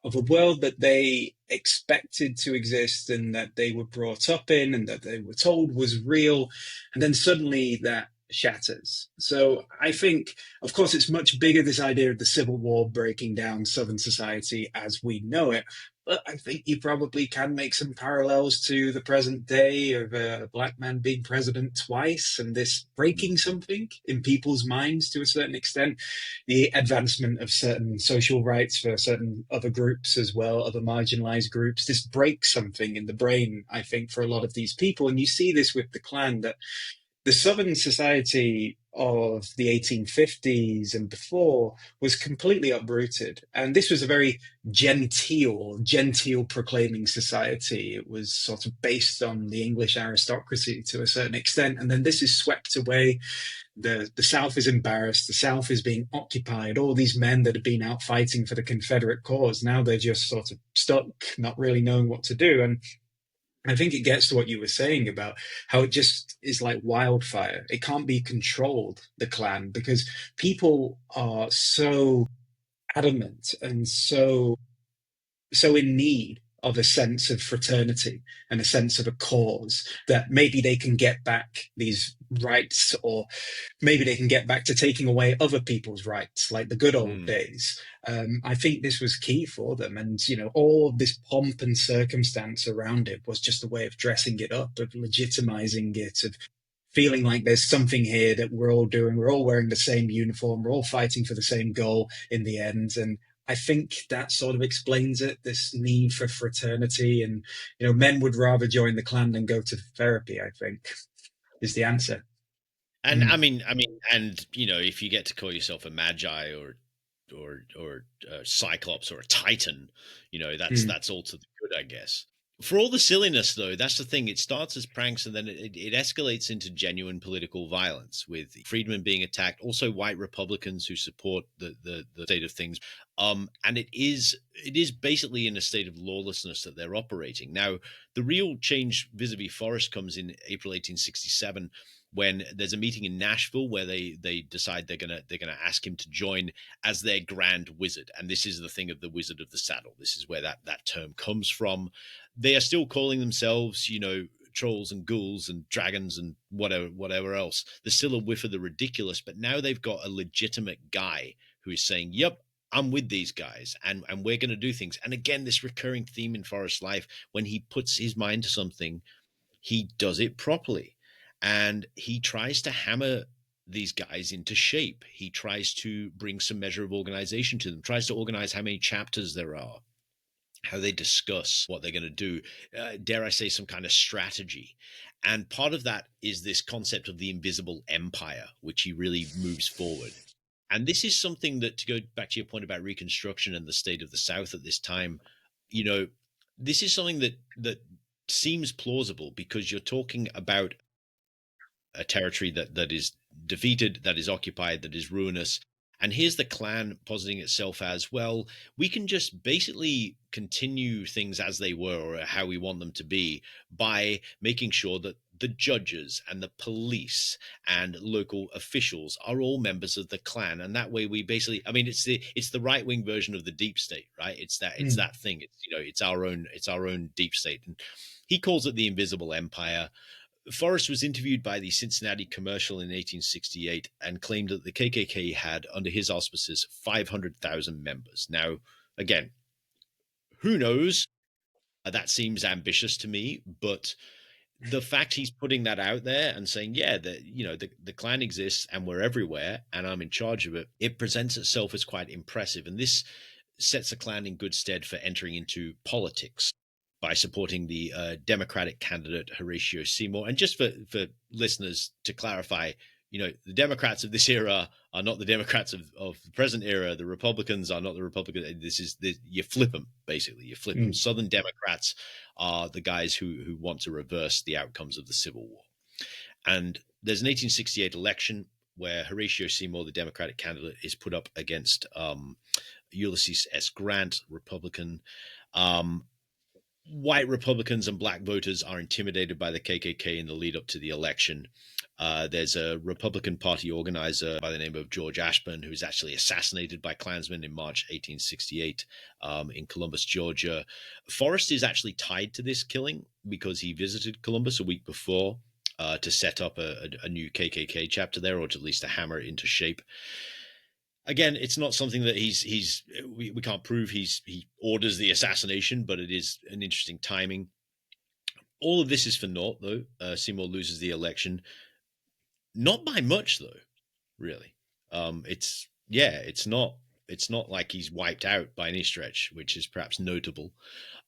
Speaker 2: of a world that they expected to exist and that they were brought up in and that they were told was real. And then suddenly that shatters. So I think, of course, it's much bigger, this idea of the Civil War breaking down Southern society as we know it. But I think you probably can make some parallels to the present day of a black man being president twice and this breaking something in people's minds to a certain extent. The advancement of certain social rights for certain other groups as well, other marginalized groups. This breaks something in the brain, I think, for a lot of these people. And you see this with the Klan, that the Southern society of the 1850s and before was completely uprooted. And this was a very genteel proclaiming society. It was sort of based on the English aristocracy to a certain extent. And then this is swept away. The South is embarrassed. The South is being occupied. All these men that have been out fighting for the Confederate cause, now they're just sort of stuck, not really knowing what to do. And I think it gets to what you were saying about how it just is like wildfire. It can't be controlled, the Klan, because people are so adamant and so in need of a sense of fraternity and a sense of a cause that maybe they can get back these rights, or maybe they can get back to taking away other people's rights like the good old days. I think this was key for them. And, you know, all of this pomp and circumstance around it was just a way of dressing it up, of legitimizing it, of feeling like there's something here that we're all doing. We're all wearing the same uniform. We're all fighting for the same goal in the end. And I think that sort of explains it, this need for fraternity. And, you know, men would rather join the Klan than go to therapy, I think, is the answer.
Speaker 1: And I mean, and you know, if you get to call yourself a magi or a cyclops or a titan, you know, that's all to the good, I guess. For all the silliness, though, that's the thing. It starts as pranks, and then it escalates into genuine political violence, with freedmen being attacked, also white Republicans who support the state of things. And it is basically in a state of lawlessness that they're operating. Now, the real change vis-a-vis Forrest comes in April 1867, when there's a meeting in Nashville where they decide they're gonna ask him to join as their grand wizard. And this is the thing of the Wizard of the Saddle. This is where that term comes from. They are still calling themselves, you know, trolls and ghouls and dragons and whatever else. They're still a whiff of the ridiculous, but now they've got a legitimate guy who is saying, yep, I'm with these guys, and we're going to do things. And again, this recurring theme in Forrest's life, when he puts his mind to something, he does it properly. And he tries to hammer these guys into shape. He tries to bring some measure of organization to them, tries to organize how many chapters there are, how they discuss what they're going to do, dare I say, some kind of strategy. And part of that is this concept of the invisible empire, which he really moves forward. And this is something that, to go back to your point about Reconstruction and the state of the South at this time, you know, this is something that seems plausible, because you're talking about a territory that is defeated, that is occupied, that is ruinous. And here's the Klan positing itself as, well, we can just basically continue things as they were, or how we want them to be, by making sure that the judges and the police and local officials are all members of the Klan. And that way we basically, I mean, it's the right-wing version of the deep state, right? It's that thing. It's, you know, it's our own deep state. And he calls it the invisible empire. Forrest was interviewed by the Cincinnati Commercial in 1868 and claimed that the KKK had, under his auspices, 500,000 members. Now, again, who knows? That seems ambitious to me, but the fact he's putting that out there and saying, yeah, the Klan exists and we're everywhere and I'm in charge of it, it presents itself as quite impressive. And this sets the Klan in good stead for entering into politics by supporting the Democratic candidate Horatio Seymour. And just for listeners to clarify, you know, the Democrats of this era are not the Democrats of the present era. The Republicans are not the Republicans. You flip them, basically. You flip them. Southern Democrats are the guys who want to reverse the outcomes of the Civil War. And there's an 1868 election where Horatio Seymour, the Democratic candidate, is put up against Ulysses S. Grant, Republican. White Republicans and black voters are intimidated by the KKK in the lead up to the election. There's a Republican Party organizer by the name of George Ashburn who was actually assassinated by Klansmen in March 1868 in Columbus, Georgia. Forrest is actually tied to this killing because he visited Columbus a week before. to set up a new KKK chapter there, or to at least to hammer it into shape. Again, it's not something that we can't prove he orders the assassination, but it is an interesting timing. All of this is for naught, though. Seymour loses the election, not by much, though. Really, it's not like he's wiped out by any stretch, which is perhaps notable.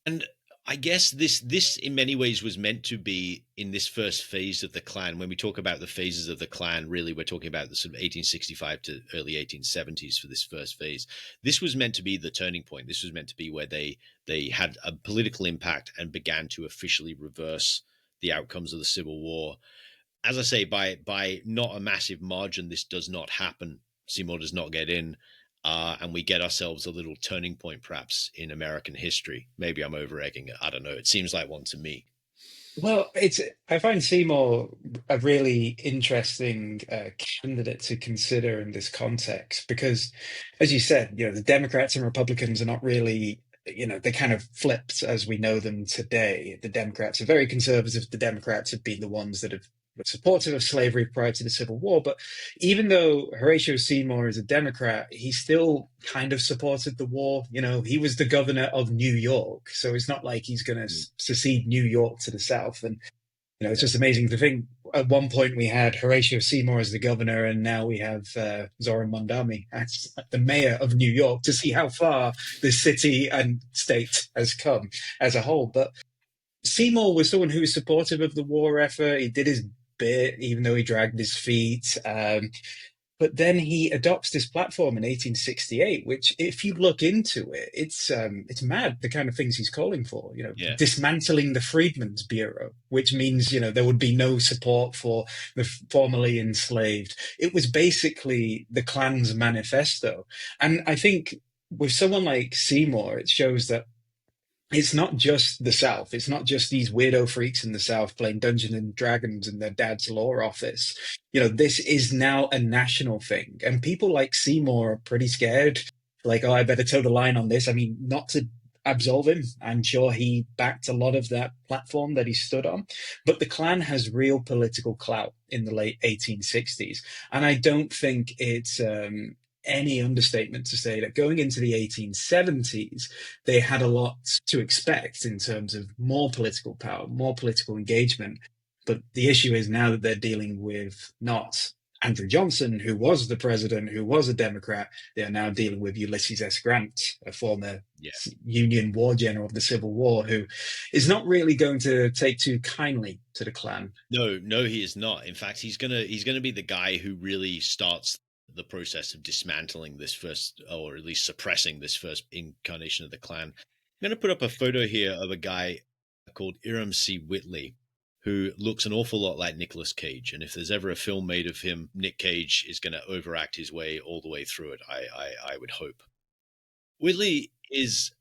Speaker 1: And I guess this in many ways was meant to be in this first phase of the Klan. When we talk about the phases of the Klan, really we're talking about the sort of 1865 to early 1870s for this first phase. This was meant to be the turning point. This was meant to be where they had a political impact and began to officially reverse the outcomes of the Civil War. As I say, by not a massive margin, this does not happen. Seymour does not get in. And we get ourselves a little turning point, perhaps, in American history. Maybe I'm over-egging it. I don't know. It seems like one to me.
Speaker 2: Well, I find Seymour a really interesting candidate to consider in this context because, as you said, the Democrats and Republicans are not really, they kind of flipped as we know them today. The Democrats are very conservative. The Democrats have been the ones that have were supportive of slavery prior to the Civil War. But even though Horatio Seymour is a Democrat, he still kind of supported the war. He was the governor of New York. So it's not like he's going to secede New York to the South. And, it's just amazing to think at one point we had Horatio Seymour as the governor, and now we have Zoran Mondami as the mayor of New York, to see how far the city and state has come as a whole. But Seymour was someone who was supportive of the war effort. He did his bit, even though he dragged his feet. But then he adopts this platform in 1868, which, if you look into it, it's mad, the kind of things he's calling for.
Speaker 1: Yeah.
Speaker 2: Dismantling the Freedmen's Bureau, which means there would be no support for the formerly enslaved. It was basically the Klan's manifesto, and I think with someone like Seymour, it shows that it's not just the South. It's not just these weirdo freaks in the South playing Dungeons and Dragons in their dad's law office. This is now a national thing. And people like Seymour are pretty scared. Like, oh, I better toe the line on this. I mean, not to absolve him. I'm sure he backed a lot of that platform that he stood on. But the Klan has real political clout in the late 1860s. And I don't think it's any understatement to say that going into the 1870s, they had a lot to expect in terms of more political power, more political engagement. But the issue is now that they're dealing with not Andrew Johnson, who was the president, who was a Democrat. They are now dealing with Ulysses S. Grant, a former Union war general of the Civil War, who is not really going to take too kindly to the Klan.
Speaker 1: No, he is not. In fact, he's gonna be the guy who really starts the process of dismantling this first, or at least suppressing this first incarnation of the Klan. I'm going to put up a photo here of a guy called Hiram C. Whitley, who looks an awful lot like Nicolas Cage. And if there's ever a film made of him, Nick Cage is going to overact his way all the way through it, I would hope. Whitley is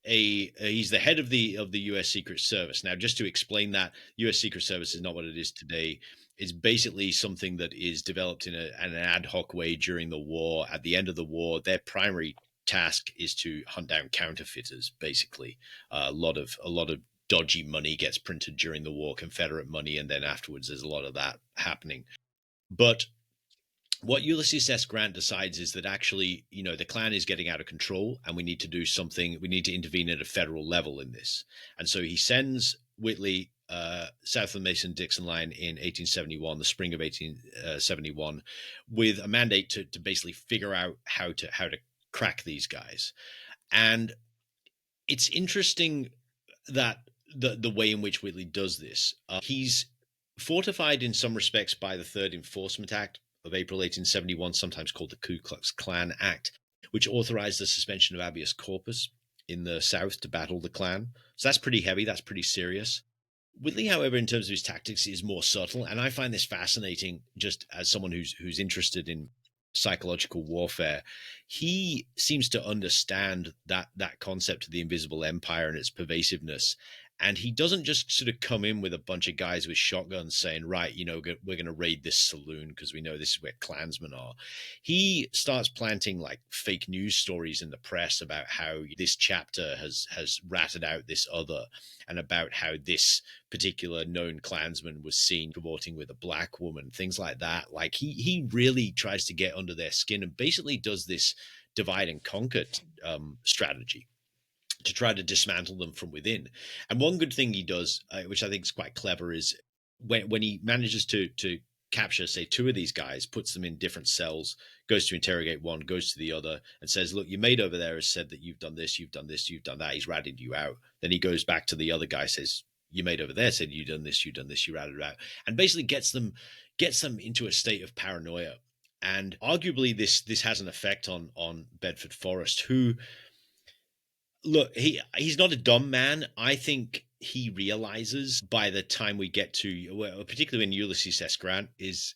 Speaker 1: he's the head of the U.S. Secret Service. Now, just to explain that, U.S. Secret Service is not what it is today. It's basically something that is developed in an ad hoc way during the war. At the end of the war, their primary task is to hunt down counterfeiters. Basically, a lot of dodgy money gets printed during the war, Confederate money, and then afterwards there's a lot of that happening. But what Ulysses S. Grant decides is that actually, the Klan is getting out of control and we need to do something. We need to intervene at a federal level in this. And so he sends Whitley south of the Mason-Dixon line in 1871, the spring of 1871, with a mandate to basically figure out how to crack these guys. And it's interesting that the way in which Whitley does this, he's fortified in some respects by the Third Enforcement Act of April 1871, sometimes called the Ku Klux Klan Act, which authorized the suspension of habeas corpus in the South to battle the Klan. So that's pretty heavy. That's pretty serious. Whitley, however, in terms of his tactics, is more subtle. And I find this fascinating just as someone who's interested in psychological warfare. He seems to understand that concept of the invisible empire and its pervasiveness. And he doesn't just sort of come in with a bunch of guys with shotguns saying, right, we're going to raid this saloon because we know this is where Klansmen are. He starts planting like fake news stories in the press about how this chapter has ratted out this other, and about how this particular known Klansman was seen cavorting with a black woman, things like that. Like he really tries to get under their skin and basically does this divide and conquer strategy to try to dismantle them from within. And one good thing he does, which I think is quite clever, is when he manages to capture, say, two of these guys, puts them in different cells, goes to interrogate one, goes to the other, and says, "Look, your mate over there has said that you've done this, you've done this, you've done that. He's ratted you out." Then he goes back to the other guy, says, "Your mate over there said you've done this, you've done this, you ratted out," and basically gets them into a state of paranoia. And arguably, this has an effect on Bedford Forrest, who, look, he's not a dumb man. I think he realizes by the time we get to, well, particularly when Ulysses S. Grant is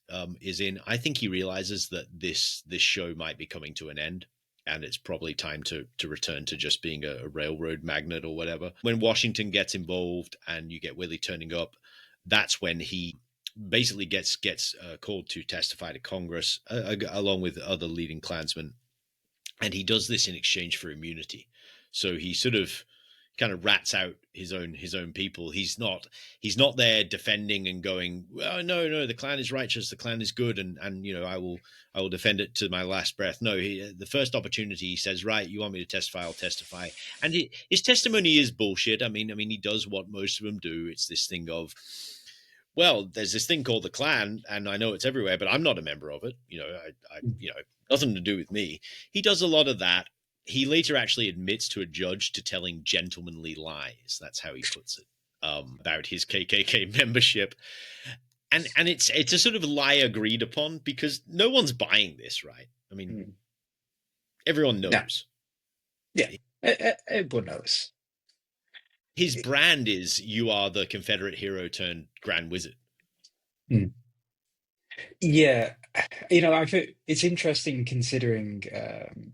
Speaker 1: in, I think he realizes that this show might be coming to an end, and it's probably time to return to just being a railroad magnate or whatever. When Washington gets involved and you get Willie turning up, that's when he basically gets called to testify to Congress, along with other leading Klansmen, and he does this in exchange for immunity. So he sort of kind of rats out his own people. He's not there defending and going, "Well, no, the Klan is righteous, the Klan is good, and I will defend it to my last breath." No, the first opportunity he says, "Right, you want me to testify, I'll testify." And his testimony is bullshit. I mean, he does what most of them do. It's this thing of, well, there's this thing called the Klan, and I know it's everywhere, but I'm not a member of it. I nothing to do with me. He does a lot of that. He later actually admits to a judge to telling gentlemanly lies. That's how he puts it, about his KKK membership. And it's a sort of lie agreed upon because no one's buying this, right? I mean, everyone
Speaker 2: No.
Speaker 1: knows.
Speaker 2: Yeah, everyone knows.
Speaker 1: His brand is, you are the Confederate hero turned Grand Wizard.
Speaker 2: Mm. Yeah, I think it's interesting considering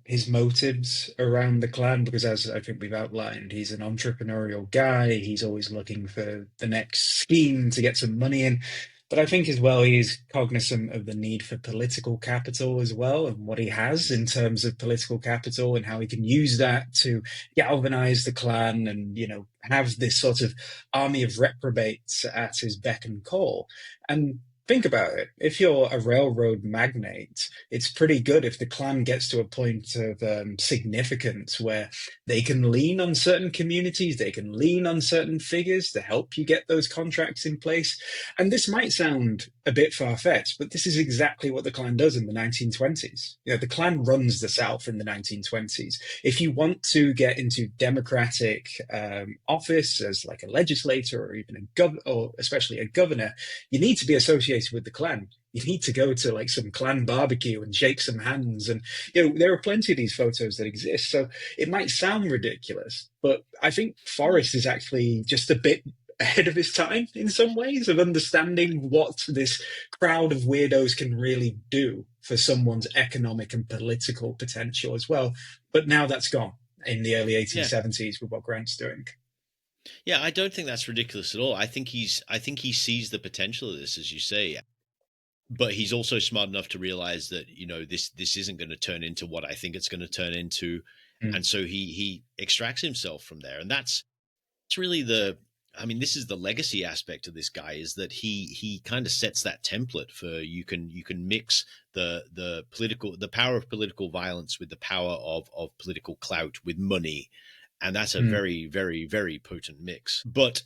Speaker 2: his motives around the Klan, because as I think we've outlined, he's an entrepreneurial guy. He's always looking for the next scheme to get some money in. But I think as well, he's cognizant of the need for political capital as well, and what he has in terms of political capital and how he can use that to galvanize the Klan and, have this sort of army of reprobates at his beck and call. And think about it. If you're a railroad magnate, it's pretty good if the Klan gets to a point of significance where they can lean on certain communities, they can lean on certain figures to help you get those contracts in place. And this might sound a bit far-fetched, but this is exactly what the Klan does in the 1920s. The Klan runs the South in the 1920s. If you want to get into democratic office as like a legislator or even or especially a governor, you need to be associated with the Klan. You need to go to like some Klan barbecue and shake some hands. And, there are plenty of these photos that exist. So it might sound ridiculous, but I think Forrest is actually just a bit ahead of his time in some ways of understanding what this crowd of weirdos can really do for someone's economic and political potential as well. But now that's gone in the early 1870s with what Grant's doing.
Speaker 1: Yeah, I don't think that's ridiculous at all. I think he sees the potential of this, as you say, but he's also smart enough to realize that this isn't going to turn into what I think it's going to turn into, and so he extracts himself from there, and that's really this is the legacy aspect of this guy, is that he kind of sets that template for you can mix the power of political violence with the power of political clout with money. And that's a very, very, very potent mix. But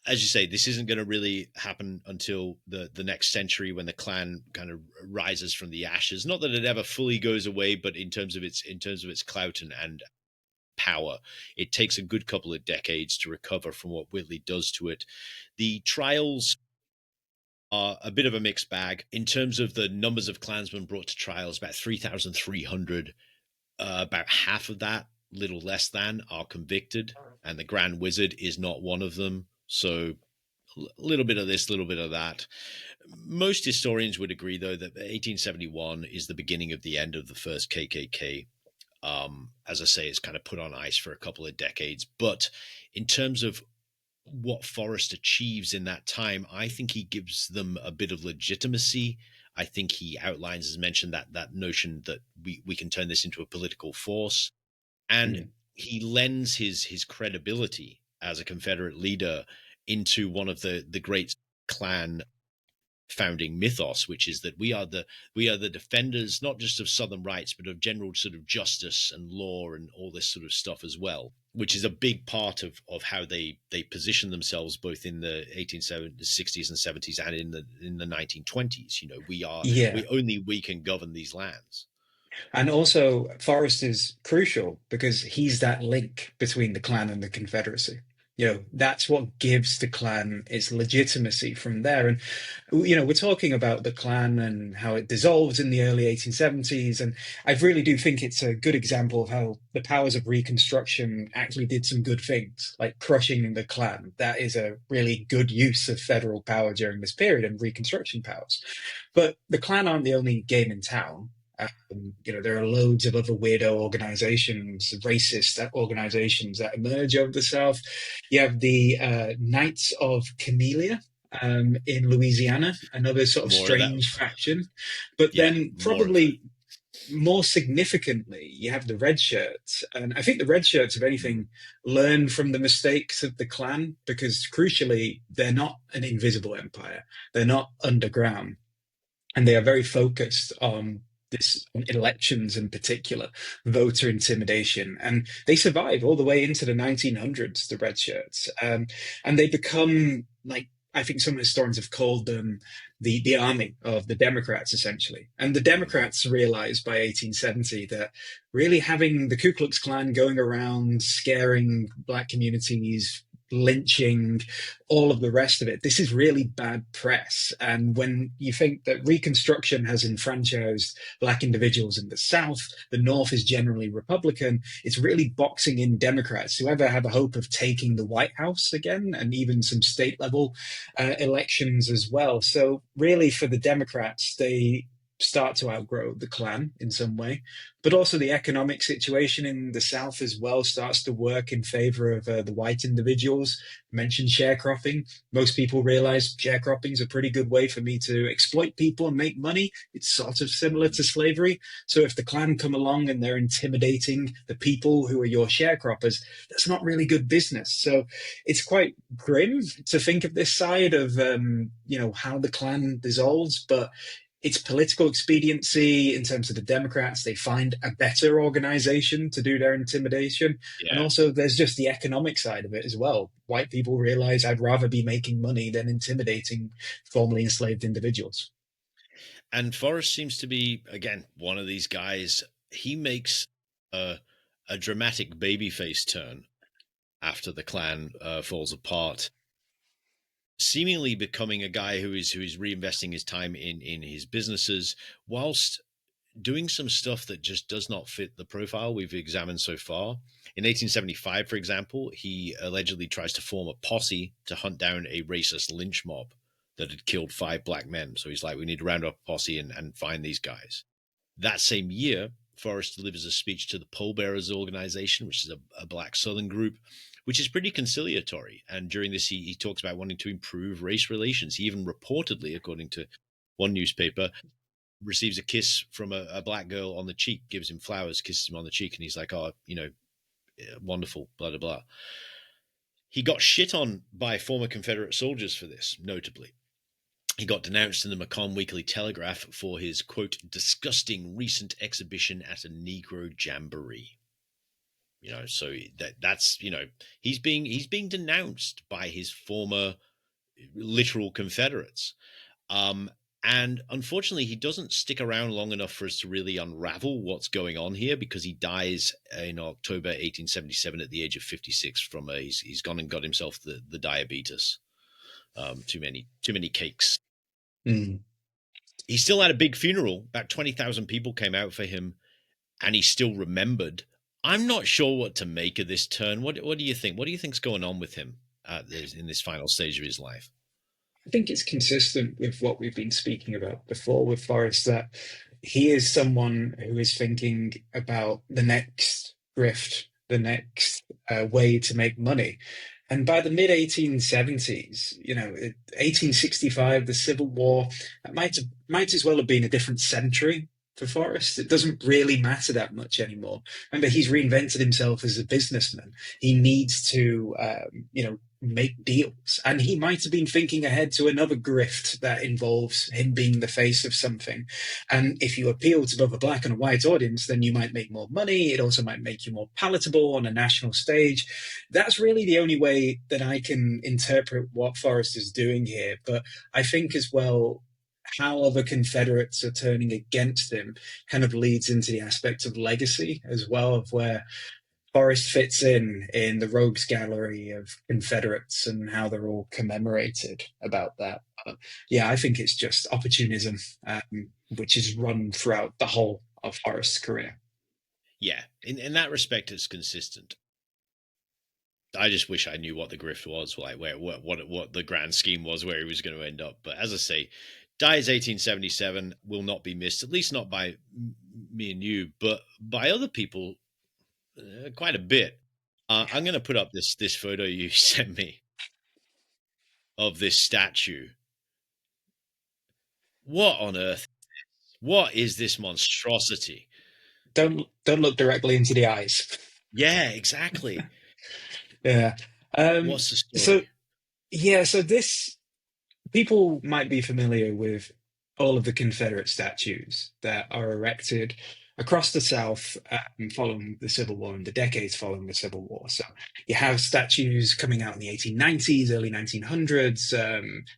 Speaker 1: as you say, this isn't going to really happen until the next century, when the Klan kind of rises from the ashes. Not that it ever fully goes away, but in terms of its clout and power, it takes a good couple of decades to recover from what Whitley does to it. The trials are a bit of a mixed bag. In terms of the numbers of Klansmen brought to trials, about 3,300. About half of that, little less than, are convicted, and the Grand Wizard is not one of them. So a little bit of this, little bit of that. Most historians would agree, though, that 1871 is the beginning of the end of the first KKK. As I say, it's kind of put on ice for a couple of decades. But in terms of what Forrest achieves in that time, I think he gives them a bit of legitimacy. I think he outlines, as mentioned, that notion that we can turn this into a political force, and
Speaker 2: Mm.
Speaker 1: he lends his credibility as a Confederate leader into one of the great Klan founding mythos, which is that we are the defenders not just of Southern rights, but of general sort of justice and law and all this sort of stuff as well, which is a big part of how they position themselves both in the 1860s and 70s and in the 1920s. You know,
Speaker 2: Yeah.
Speaker 1: we can govern these lands.
Speaker 2: And also, Forrest is crucial because he's that link between the Klan and the Confederacy. That's what gives the Klan its legitimacy from there. And, we're talking about the Klan and how it dissolves in the early 1870s. And I really do think it's a good example of how the powers of Reconstruction actually did some good things, like crushing the Klan. That is a really good use of federal power during this period and Reconstruction powers. But the Klan aren't the only game in town. There are loads of other weirdo organizations, racist organizations that emerge over the South. You have the Knights of Camellia in Louisiana, another sort of
Speaker 1: More of that.
Speaker 2: strange faction. But
Speaker 1: Yeah,
Speaker 2: then
Speaker 1: more of that.
Speaker 2: probably more significantly, you have the red shirts. And I think the red shirts, if
Speaker 1: Mm.
Speaker 2: anything, learn from the mistakes of the Klan because crucially, they're not an invisible empire. They're not underground and they are very focused on this on elections in particular, voter intimidation, and they survive all the way into the 1900s, the red shirts, and they become like I think some historians have called them the army of the Democrats, essentially. And the
Speaker 1: Mm.
Speaker 2: Democrats realized by 1870 that really having the Ku Klux Klan going around scaring black communities, lynching, all of the rest of it. This is really bad press. And when you think that Reconstruction has enfranchised black individuals in the South, the North is generally Republican, it's really boxing in Democrats who ever have a hope of taking the White House again and even some state level elections as well. So, really, for the Democrats, they start to outgrow the Klan in some way. But also the economic situation in the South as well starts to work in favor of the white individuals. I mentioned sharecropping. Most people realize sharecropping is a pretty good way for me to exploit people and make money. It's sort of similar to slavery. So if the Klan come along and they're intimidating the people who are your sharecroppers, that's not really good business. So it's quite grim to think of this side of how the Klan dissolves, but it's political expediency in terms of the Democrats. They find a better organization to do their intimidation. And
Speaker 1: Yeah.
Speaker 2: also, there's just the economic side of it as well. White people realize I'd rather be making money than intimidating formerly enslaved individuals.
Speaker 1: And Forrest seems to be, again, one of these guys. He makes a, a dramatic babyface turn after the Klan falls apart, seemingly becoming a guy who is reinvesting his time in his businesses whilst doing some stuff that just does not fit the profile we've examined so far. In 1875, for example, he allegedly tries to form a posse to hunt down a racist lynch mob that had killed 5 black men. So he's like, we need to round up a posse and find these guys. That same year, Forrest delivers a speech to the Pole Bearers Organization, which is a black Southern group, which is pretty conciliatory. And during this, he talks about wanting to improve race relations. He even reportedly, according to one newspaper, receives a kiss from a black girl on the cheek, gives him flowers, kisses him on the cheek, and he's like, oh, wonderful, blah, blah, blah. He got shit on by former Confederate soldiers for this, notably. He got denounced in the Macomb Weekly Telegraph for his, quote, disgusting recent exhibition at a Negro jamboree. So that's he's being denounced by his former literal Confederates. And unfortunately, he doesn't stick around long enough for us to really unravel what's going on here, because he dies in October 1877 at the age of 56 from he's gone and got himself the diabetes. Too many cakes.
Speaker 2: Mm.
Speaker 1: He still had a big funeral. About 20,000 people came out for him, and he's still remembered. I'm not sure what to make of this turn. What do you think? What do you think's going on with him in this final stage of his life?
Speaker 2: I think it's consistent with what we've been speaking about before with Forrest that he is someone who is thinking about the next grift, the next way to make money. And by the mid 1870s, 1865, the Civil War, that might as well have been a different century for Forrest. It doesn't really matter that much anymore. Remember, he's reinvented himself as a businessman. He needs to, make deals. And he might have been thinking ahead to another grift that involves him being the face of something. And if you appeal to both a black and a white audience, then you might make more money. It also might make you more palatable on a national stage. That's really the only way that I can interpret what Forrest is doing here. But I think as well, how other Confederates are turning against him kind of leads into the aspect of legacy as well, of where Forrest fits in the rogues gallery of Confederates and how they're all commemorated about that. But yeah, I think it's just opportunism, which is run throughout the whole of Forrest's career.
Speaker 1: Yeah, in that respect, it's consistent. I just wish I knew what the grift was, like where what the grand scheme was, where he was going to end up. But as I say, dies 1877 will not be missed, at least not by me and you, but by other people quite a bit. I'm going to put up this photo you sent me of this statue. What on earth? What is this monstrosity?
Speaker 2: Don't look directly into the eyes.
Speaker 1: Yeah, exactly.
Speaker 2: Yeah.
Speaker 1: What's the
Speaker 2: So
Speaker 1: story?
Speaker 2: yeah, so this people might be familiar with all of the Confederate statues that are erected across the South following the Civil War and the decades following the Civil War. So you have statues coming out in the 1890s, early 1900s.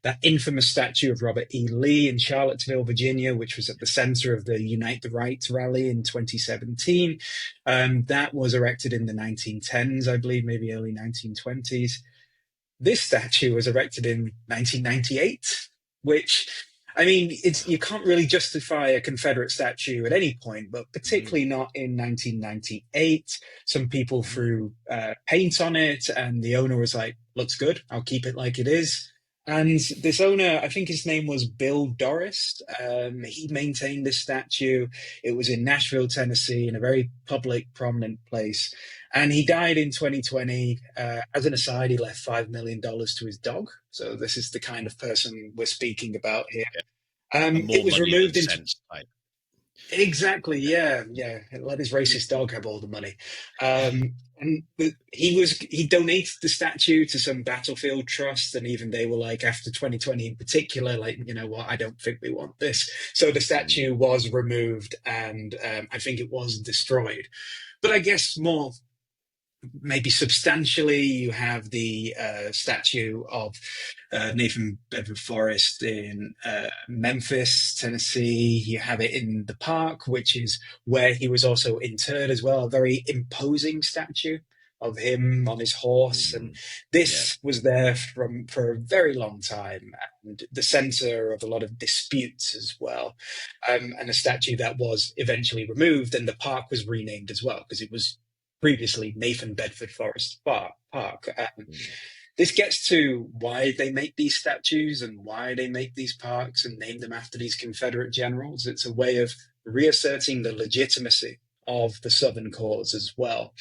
Speaker 2: That infamous statue of Robert E. Lee in Charlottesville, Virginia, which was at the center of the Unite the Right rally in 2017. That was erected in the 1910s, I believe, maybe early 1920s. This statue was erected in 1998, which, I mean, you can't really justify a Confederate statue at any point, but
Speaker 1: Mm,
Speaker 2: particularly not in 1998. Some people
Speaker 1: mm,
Speaker 2: threw paint on it, and the owner was like, "Looks good. I'll keep it like it is." And this owner, I think his name was Bill Doris. He maintained this statue. It was in Nashville, Tennessee, in a very public, prominent place. And he died in 2020. As an aside, he left $5 million to his dog. So this is the kind of person we're speaking about here.
Speaker 1: yeah. A
Speaker 2: It
Speaker 1: more
Speaker 2: was
Speaker 1: money than
Speaker 2: removed in
Speaker 1: sense type.
Speaker 2: exactly, yeah, yeah. Let his racist dog have all the money. And he donated the statue to some battlefield trust, and even they were like, after 2020 in particular, like, you know what, I don't think we want this. So the
Speaker 1: Mm,
Speaker 2: statue was removed, and I think it was destroyed. But I guess more maybe substantially, you have the statue of Nathan Bedford Forrest in Memphis, Tennessee. You have it in the park, which is where he was also interred as well. A very imposing statue of him on his horse, and
Speaker 1: mm, yeah.
Speaker 2: this was there for a very long time, and the center of a lot of disputes as well. And a statue that was eventually removed, and the park was renamed as well because it was previously Nathan Bedford Forrest Park.
Speaker 1: Mm,
Speaker 2: This gets to why they make these statues and why they make these parks and name them after these Confederate generals. It's a way of reasserting the legitimacy of the Southern cause as well.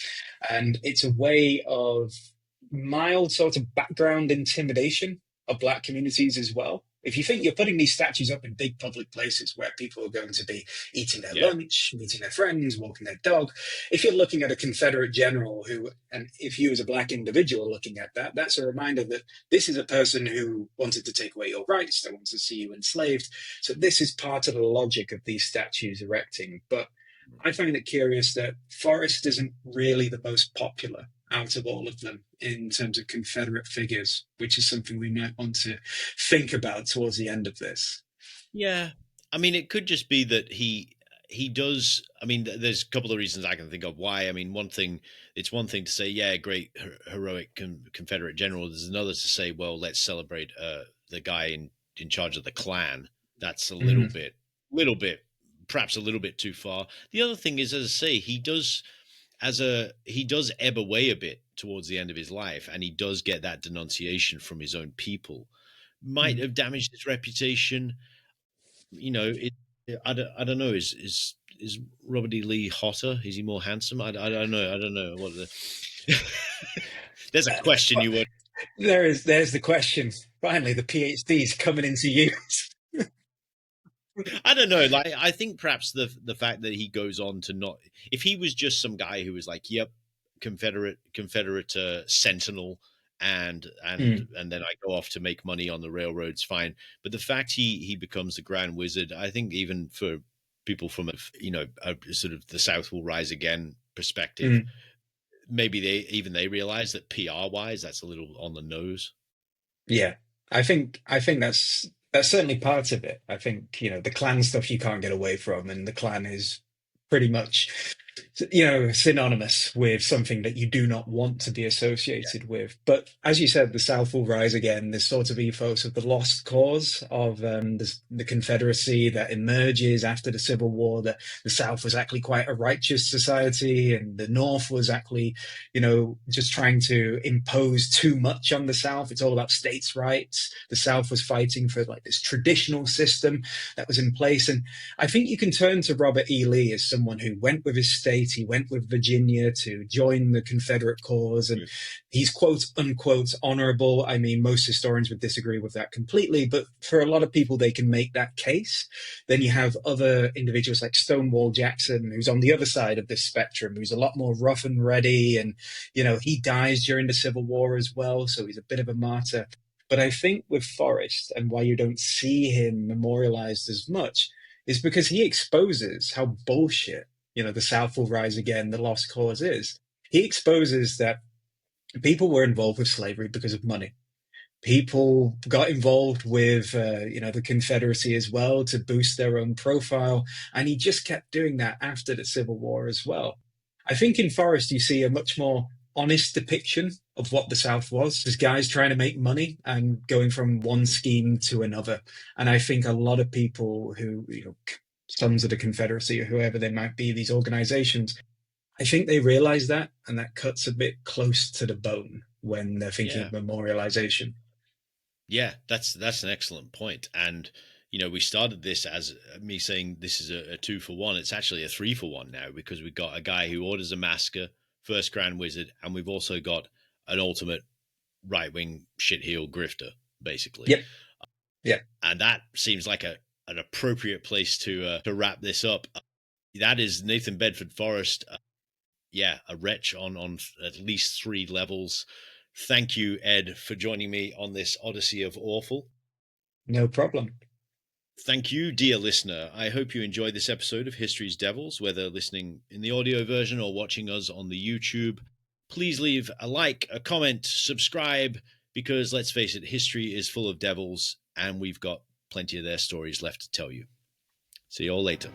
Speaker 2: And it's a way of mild sort of background intimidation of Black communities as well. If you think you're putting these statues up in big public places where people are going to be eating their
Speaker 1: yeah.
Speaker 2: lunch, meeting their friends, walking their dog, if you're looking at a Confederate general who, and if you as a Black individual are looking at that, that's a reminder that this is a person who wanted to take away your rights, that wants to see you enslaved. So this is part of the logic of these statues erecting. But I find it curious that Forrest isn't really the most popular out of all of them in terms of Confederate figures, which is something we might want to think about towards the end of this.
Speaker 1: Yeah. I mean, it could just be that he does. I mean, there's a couple of reasons I can think of why. I mean, it's one thing to say, yeah, great heroic Confederate general. There's another to say, well, let's celebrate the guy in charge of the Klan. That's a
Speaker 2: Mm,
Speaker 1: little bit, perhaps a little bit too far. The other thing is, as I say, he does ebb away a bit towards the end of his life, and he does get that denunciation from his own people. Might
Speaker 2: mm.
Speaker 1: have damaged his reputation. I don't know. Is Robert E. Lee hotter? Is he more handsome? I don't know. I don't know what the. There's a question
Speaker 2: But
Speaker 1: you would.
Speaker 2: There's the question. Finally, the PhD's coming into use.
Speaker 1: I don't know. Like, I think perhaps the fact that he goes on to not, if he was just some guy who was like, "Yep, Confederate sentinel," and then I go off to make money on the railroads, fine. But the fact he becomes the Grand Wizard, I think even for people from a sort of the South will rise again perspective,
Speaker 2: Mm.
Speaker 1: maybe they realize that PR wise that's a little on the nose.
Speaker 2: Yeah, I think that's certainly part of it. I think, the Klan stuff you can't get away from, and the Klan is pretty much, synonymous with something that you do not want to be associated with. But as you said, the South will rise again. This sort of ethos of the lost cause of the Confederacy that emerges after the Civil War. That the South was actually quite a righteous society, and the North was actually, just trying to impose too much on the South. It's all about states' rights. The South was fighting for like this traditional system that was in place, and I think you can turn to Robert E. Lee as someone who went with his state. He went with Virginia to join the Confederate cause, and he's quote unquote honorable. I mean, most historians would disagree with that completely, but for a lot of people, they can make that case. Then you have other individuals like Stonewall Jackson, who's on the other side of this spectrum, who's a lot more rough and ready. And, he dies during the Civil War as well. So he's a bit of a martyr. But I think with Forrest, and why you don't see him memorialized as much, is because he exposes how bullshit, the South will rise again, the lost cause is. He exposes that people were involved with slavery because of money. People got involved with, the Confederacy as well to boost their own profile. And he just kept doing that after the Civil War as well. I think in Forrest, you see a much more honest depiction of what the South was. There's guys trying to make money and going from one scheme to another. And I think a lot of people who, sons of the Confederacy or whoever they might be, these organizations, I think they realize that, and that cuts a bit close to the bone when they're thinking
Speaker 1: Yeah.
Speaker 2: of memorialization.
Speaker 1: Yeah, that's an excellent point. And we started this as me saying this is a 2-for-1. It's actually a 3-for-1 now, because we've got a guy who orders a massacre, first Grand Wizard, and we've also got an ultimate right wing shitheel grifter, basically.
Speaker 2: Yep. Yeah.
Speaker 1: And that seems like an appropriate place to wrap this up. That is Nathan Bedford Forrest. A wretch on at least 3 levels. Thank you, Ed, for joining me on this Odyssey of Awful.
Speaker 2: No problem.
Speaker 1: Thank you, dear listener. I hope you enjoyed this episode of History's Devils, whether listening in the audio version or watching us on the YouTube. Please leave a like, a comment, subscribe, because let's face it, history is full of devils, and we've got plenty of their stories left to tell you. See you all later.